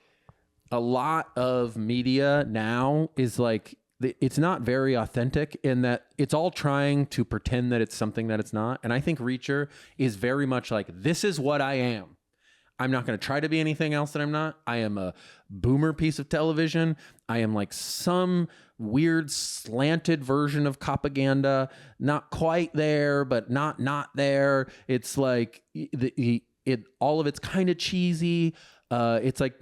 a lot of media now is like, it's not very authentic in that it's all trying to pretend that it's something that it's not. And I think Reacher is very much like, this is what I am. I'm not going to try to be anything else that I'm not. I am a boomer piece of television. I am like some weird slanted version of propaganda, not quite there, but not there. It's like all of it's kind of cheesy. It's like,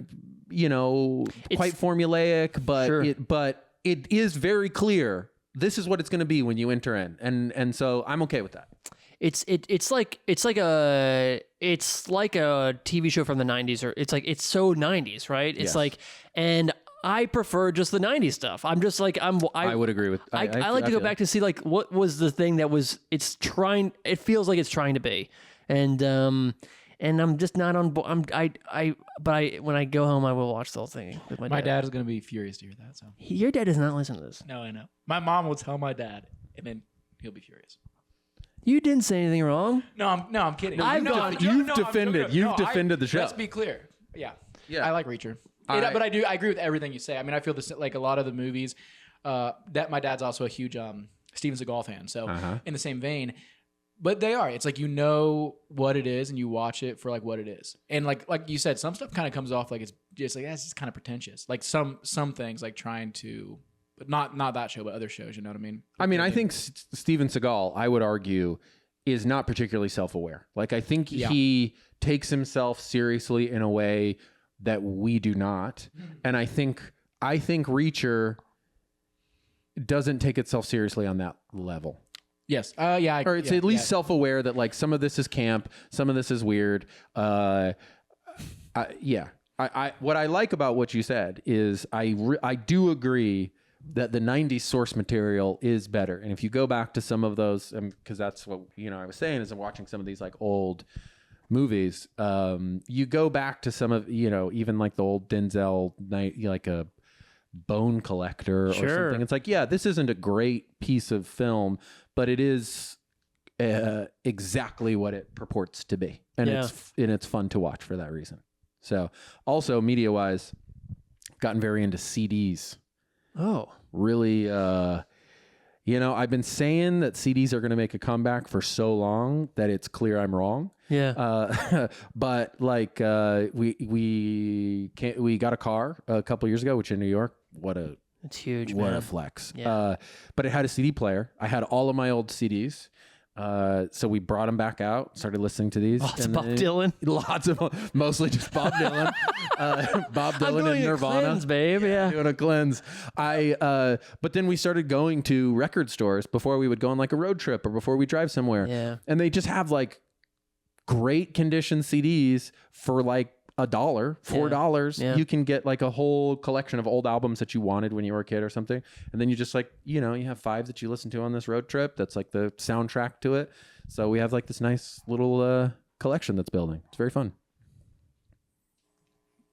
quite formulaic, but sure. It is very clear. This is what it's going to be when you enter in, and so I'm okay with that. It's like a TV show from the 90s, or it's so 90s, right? It's like, and I prefer just the 90s stuff. I'm just like, I would agree with. I like to go back to see like what was the thing that was. It feels like it's trying to be, and I'm just not on board. When I go home, I will watch the whole thing with my dad. My dad is going to be furious to hear that. So your dad does not listen to this. No, I know. My mom will tell my dad, and then he'll be furious. You didn't say anything wrong. No, I'm kidding. You've defended the show. Let's be clear. Yeah. I like Reacher. But I agree with everything you say. I mean, I feel this like a lot of the movies. That my dad's also a huge Steven Seagal fan. So in the same vein. But they are. It's like you know what it is, and you watch it for like what it is. And like you said, some stuff kind of comes off like it's just like that's just kind of pretentious. Like some things like trying to, but not that show, but other shows. You know what I mean? I think Steven Seagal, I would argue, is not particularly self-aware. Like I think he takes himself seriously in a way that we do not, and I think Reacher doesn't take itself seriously on that level. Yes. Or it's at least self-aware that like some of this is camp, some of this is weird. What I like about what you said is I do agree that the 90s source material is better. And if you go back to some of those, because that's what, I was saying is I'm watching some of these like old movies. You go back to some of, even like the old Denzel night, like a Bone Collector or something. It's like, this isn't a great piece of film, but it is exactly what it purports to be, and it's fun to watch for that reason. So, also media-wise, gotten very into CDs. Oh, really? I've been saying that CDs are going to make a comeback for so long that it's clear I'm wrong. Yeah. But like we got a car a couple years ago, which in New York, it's huge. What a flex. Yeah. But it had a CD player. I had all of my old CDs. So we brought them back out, started listening to these. Lots of Bob Dylan. Mostly just Bob Dylan. Bob Dylan and Nirvana. Cleanse, babe. Yeah. Doing a cleanse. But then we started going to record stores before we would go on like a road trip or before we drive somewhere. Yeah. And they just have like great condition CDs for like $1, $4. Yeah. You can get like a whole collection of old albums that you wanted when you were a kid or something. And then you just like, you have 5 that you listen to on this road trip. That's like the soundtrack to it. So we have like this nice little collection that's building. It's very fun.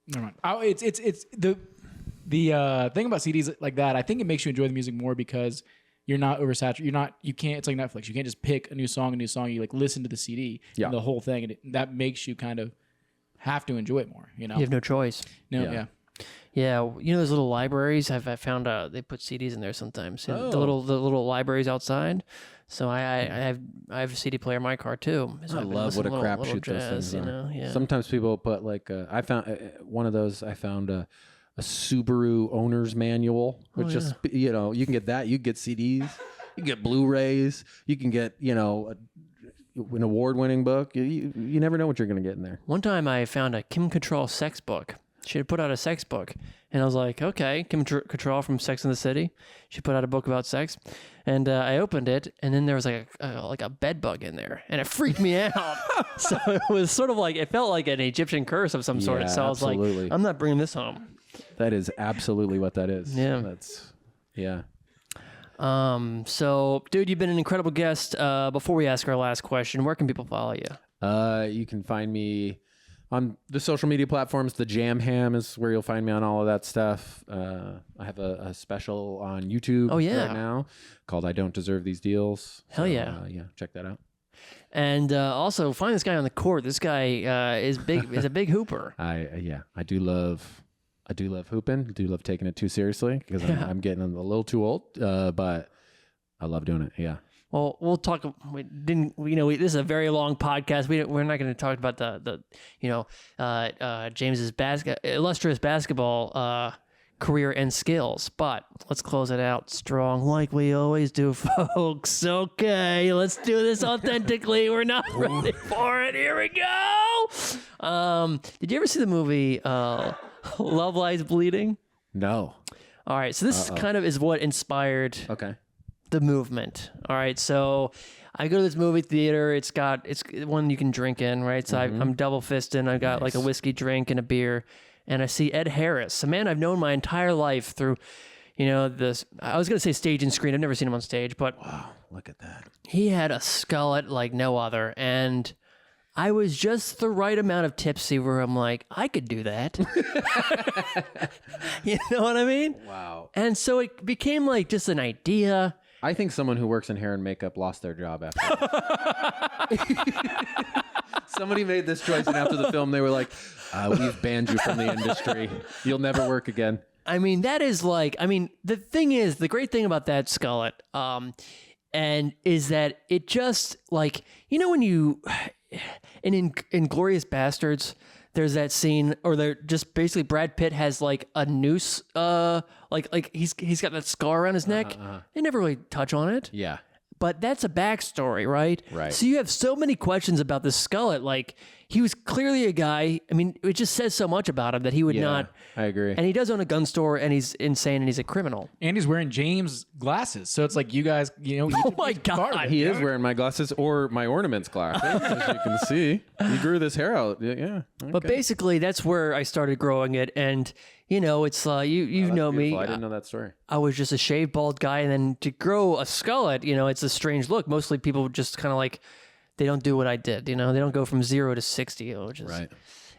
Never mind. It's the thing about CDs like that. I think it makes you enjoy the music more because you're not oversaturated. You can't. It's like Netflix. You can't just pick a new song. You like listen to the CD and the whole thing, and that makes you kind of have to enjoy it more. You have no choice. Yeah. Those little libraries. I found they put CDs in there sometimes. The little libraries outside. So I have a CD player in my car too. So I love what a crapshoot those things are. Yeah. Sometimes people put like I found one of those. I found a Subaru owner's manual, which just you can get that. You can get CDs. You can get Blu-rays. You can get an award-winning book. You never know what you're going to get in there. One time I found a Kim Cattrall sex book. She had put out a sex book. And I was like, okay, Kim Cattrall from Sex and the City. She put out a book about sex. And I opened it, and then there was like a bed bug in there. And it freaked me out. So it was sort of like, it felt like an Egyptian curse of some sort. Yeah, So I was like, I'm not bringing this home. That is absolutely what that is. Yeah. Yeah. So, dude, you've been an incredible guest. Before we ask our last question, where can people follow you? You can find me on the social media platforms. The Jam Ham is where you'll find me on all of that stuff. I have a special on YouTube right now called I Don't Deserve These Deals. Hell yeah. Check that out. And also find this guy on the court. This guy is big. Is a big hooper. I do love hooping. I do love taking it too seriously because I'm getting a little too old. But I love doing it. Yeah. Well, we'll talk. This is a very long podcast. We're not going to talk about James's illustrious basketball career and skills. But let's close it out strong, like we always do, folks. Okay, let's do this authentically. We're not ready for it. Here we go. Did you ever see the movie Love Lies Bleeding? No. All right, so this kind of is what inspired the movement. All right, so I go to this movie theater. It's one you can drink in, right? So I'm double fisting. I've got like a whiskey drink and a beer, and I see Ed Harris, a man I've known my entire life through, this. I was gonna say stage and screen. I've never seen him on stage, but wow, look at that. He had a skullet like no other, and I was just the right amount of tipsy where I'm like, I could do that. You know what I mean? Wow. And so it became like just an idea. I think someone who works in hair and makeup lost their job after somebody made this choice, and after the film, they were like, we've banned you from the industry. You'll never work again. I mean, that is like, the thing is, the great thing about that skullet, and is that it just like, when you, in Inglourious Bastards, there's that scene, or they're just basically Brad Pitt has like a noose, like he's got that scar around his neck. They never really touch on it. Yeah. But that's a backstory, right? Right. So you have so many questions about this skullet. Like, he was clearly a guy. It just says so much about him that he would not. I agree. And he does own a gun store, and he's insane, and he's a criminal. And he's wearing James glasses. So it's like you guys, oh my God. He is wearing my glasses or my ornaments glasses, as you can see. He grew this hair out. Yeah. Okay. But basically, that's where I started growing it. And, it's you know me. I didn't know that story. I was just a shaved bald guy. And then to grow a skullet, it's a strange look. Mostly people just kind of like, they don't do what I did. They don't go from 0 to 60. Which is, right.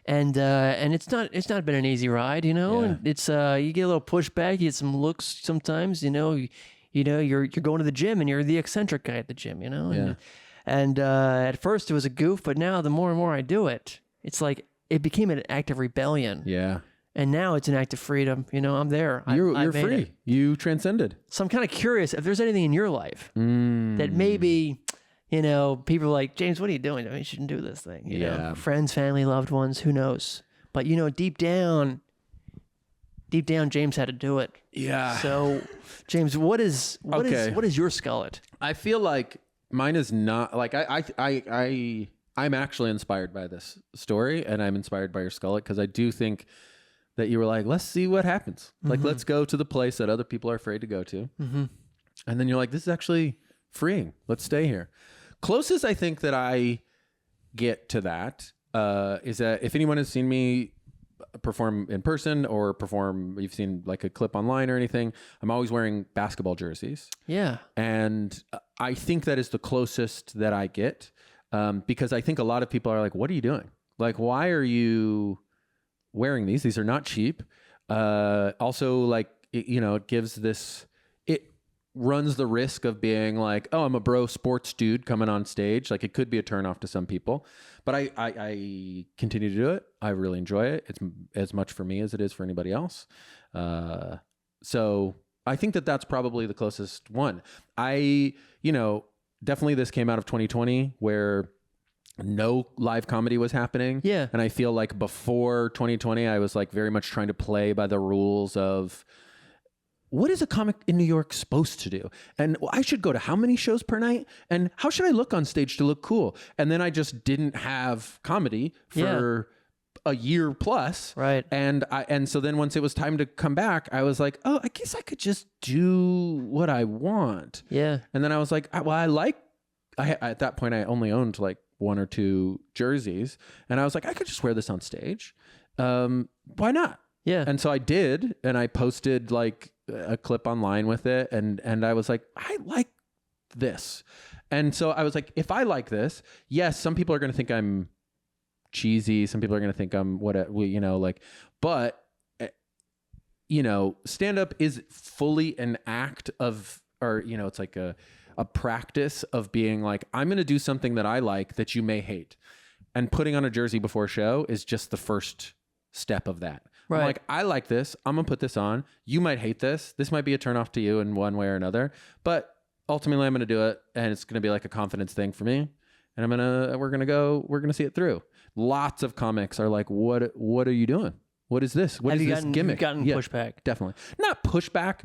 And it's not been an easy ride, And it's you get a little pushback, you get some looks sometimes, you're going to the gym and you're the eccentric guy at the gym, And at first it was a goof, but now the more and more I do it, it's like it became an act of rebellion. Yeah. And now it's an act of freedom. I'm there. You're free. It. You transcended. So I'm kind of curious if there's anything in your life that maybe, people are like, James, what are you doing? You shouldn't do this thing. You know? Friends, family, loved ones, who knows? But, deep down, James had to do it. Yeah. So, James, what is your skullet? I feel like mine is not like I'm actually inspired by this story, and I'm inspired by your skullet because I do think that you were like, let's see what happens. Like, let's go to the place that other people are afraid to go to. Mm-hmm. And then you're like, this is actually freeing. Let's stay here. Closest I think that I get to that is that if anyone has seen me perform in person or you've seen like a clip online or anything, I'm always wearing basketball jerseys. Yeah. And I think that is the closest that I get because I think a lot of people are like, what are you doing? Like, why are you wearing these? These are not cheap. Also, like, it gives this, it runs the risk of being like, oh, I'm a bro sports dude coming on stage. Like, it could be a turnoff to some people, but I continue to do it. I really enjoy it. It's as much for me as it is for anybody else. So I think that that's probably the closest one. Definitely this came out of 2020 where no live comedy was happening. Yeah. And I feel like before 2020, I was like very much trying to play by the rules of what is a comic in New York supposed to do? And I should go to how many shows per night? And how should I look on stage to look cool? And then I just didn't have comedy for a year plus. Right. And so then once it was time to come back, I was like, oh, I guess I could just do what I want. Yeah. And then I was like, well, at that point I only owned like 1 or 2 jerseys, and I was like, I could just wear this on stage. Why not? Yeah. And so I did, and I posted like a clip online with it, and I was like, I like this. And so I was like, if I like this, yes, some people are going to think I'm cheesy. Some people are going to think I'm but stand up is fully an act of, or, it's like a practice of being like, I'm going to do something that I like that you may hate. And putting on a jersey before a show is just the first step of that. Right. I'm like, I like this. I'm going to put this on. You might hate this. This might be a turnoff to you in one way or another, but ultimately I'm going to do it, and it's going to be like a confidence thing for me. And we're going to see it through. Lots of comics are like, what are you doing? What is this? What is this gimmick? Have you gotten pushback? Definitely. Not pushback,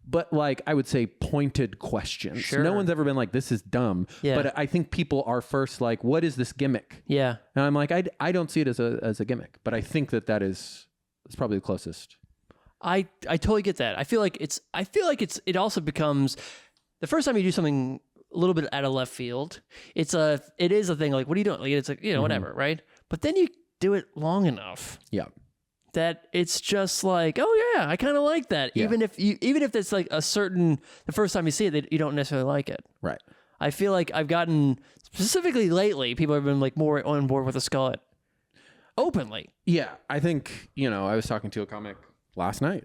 but like, I would say pointed questions. Sure. No one's ever been like, this is dumb. Yeah. But I think people are first like, what is this gimmick? Yeah. And I'm like, I don't see it as a gimmick, but I think that is probably the closest. I totally get that. I feel like it also becomes the first time you do something a little bit out of left field. It is a thing like, what are you doing? Like, it's like, whatever, right? But then you do it long enough. Yeah. That it's just like, oh yeah, I kind of like that. Yeah. Even if it's like the first time you see it, you don't necessarily like it. Right. I feel like I've gotten, specifically lately, people have been like more on board with the Skullet openly. Yeah. I think, I was talking to a comic last night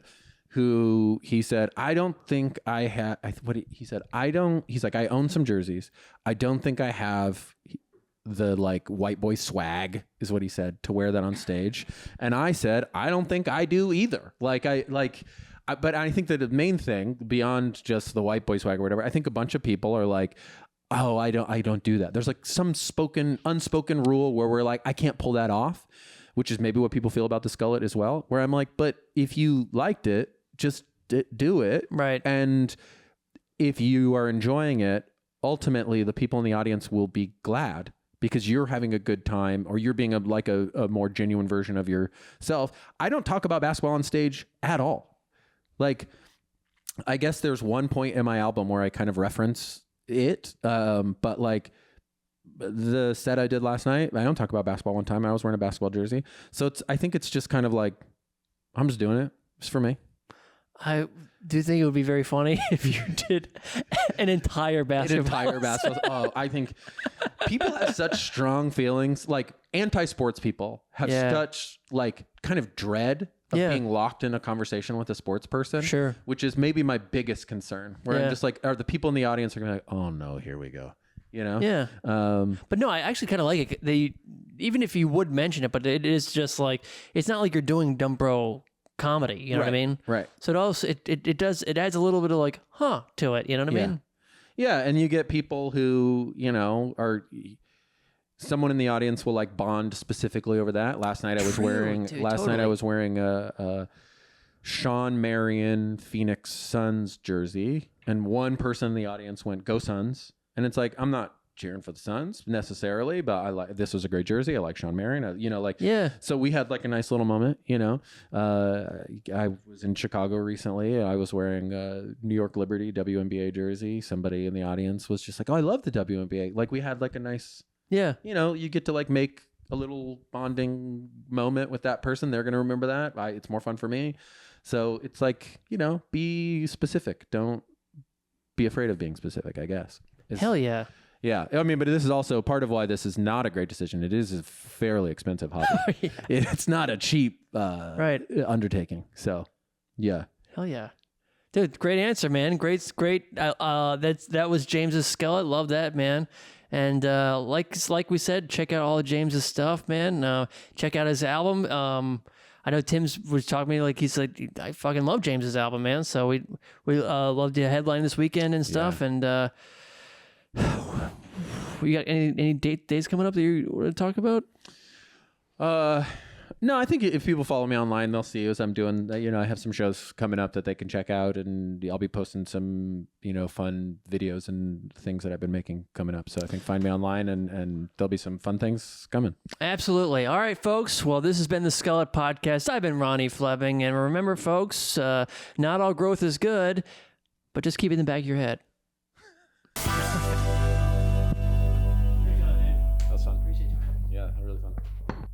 who he said, I don't think I have, he said, he's like, I own some jerseys. I don't think I have the like white boy swag, is what he said, to wear that on stage. And I said, I don't think I do either. But I think that the main thing beyond just the white boy swag or whatever, I think a bunch of people are like, oh, I don't do that. There's like some unspoken rule where we're like, I can't pull that off, which is maybe what people feel about the Skullet as well, where I'm like, but if you liked it, just do it. Right. And if you are enjoying it, ultimately the people in the audience will be glad because you're having a good time, or you're being a more genuine version of yourself. I don't talk about basketball on stage at all. Like, I guess there's one point in my album where I kind of reference it. But like the set I did last night, I don't talk about basketball one time. I was wearing a basketball jersey. So I think it's just kind of like, I'm just doing it. It's for me. I do think it would be very funny if you did an entire basketball. Oh, I think people have such strong feelings. Like anti-sports people have such like kind of dread of being locked in a conversation with a sports person. Sure. Which is maybe my biggest concern. Where I'm just like, are the people in the audience are going to be like, oh no, here we go. Yeah. But no, I actually kind of like it. Even if you would mention it, but it is just like, it's not like you're doing dumb bro comedy, you know what I mean? Right. So it also it adds a little bit of like to it, you know what I mean? Yeah, and you get people who, are someone in the audience will like bond specifically over that. Last night I was wearing a Sean Marion Phoenix Suns jersey, and one person in the audience went, "Go Suns." And it's like, I'm not cheering for the Suns necessarily, but this was a great jersey. I like Sean Marion, So we had like a nice little moment, I was in Chicago recently. I was wearing a New York Liberty WNBA jersey. Somebody in the audience was just like, oh, I love the WNBA. Like we had like a nice, you get to like make a little bonding moment with that person. They're going to remember that. It's more fun for me. So it's like, be specific. Don't be afraid of being specific, I guess. Hell yeah. Yeah, I mean, but this is also part of why this is not a great decision. It is a fairly expensive hobby. It's not a cheap undertaking. So, yeah. Hell yeah. Dude, great answer, man. Great. That was James's Skullet. Love that, man. And like we said, check out all of James's stuff, man. Check out his album. I know Tim's was talking to me like he's like, I fucking love James's album, man. So we love to headline this weekend and stuff. And we got any dates coming up that you want to talk about? No, I think if people follow me online, they'll see as I'm doing. I have some shows coming up that they can check out, and I'll be posting some fun videos and things that I've been making coming up. So I think find me online, and there'll be some fun things coming. Absolutely. All right, folks. Well, this has been the Skullet Podcast. I've been Ronnie Fleming, and remember, folks, not all growth is good, but just keep it in the back of your head.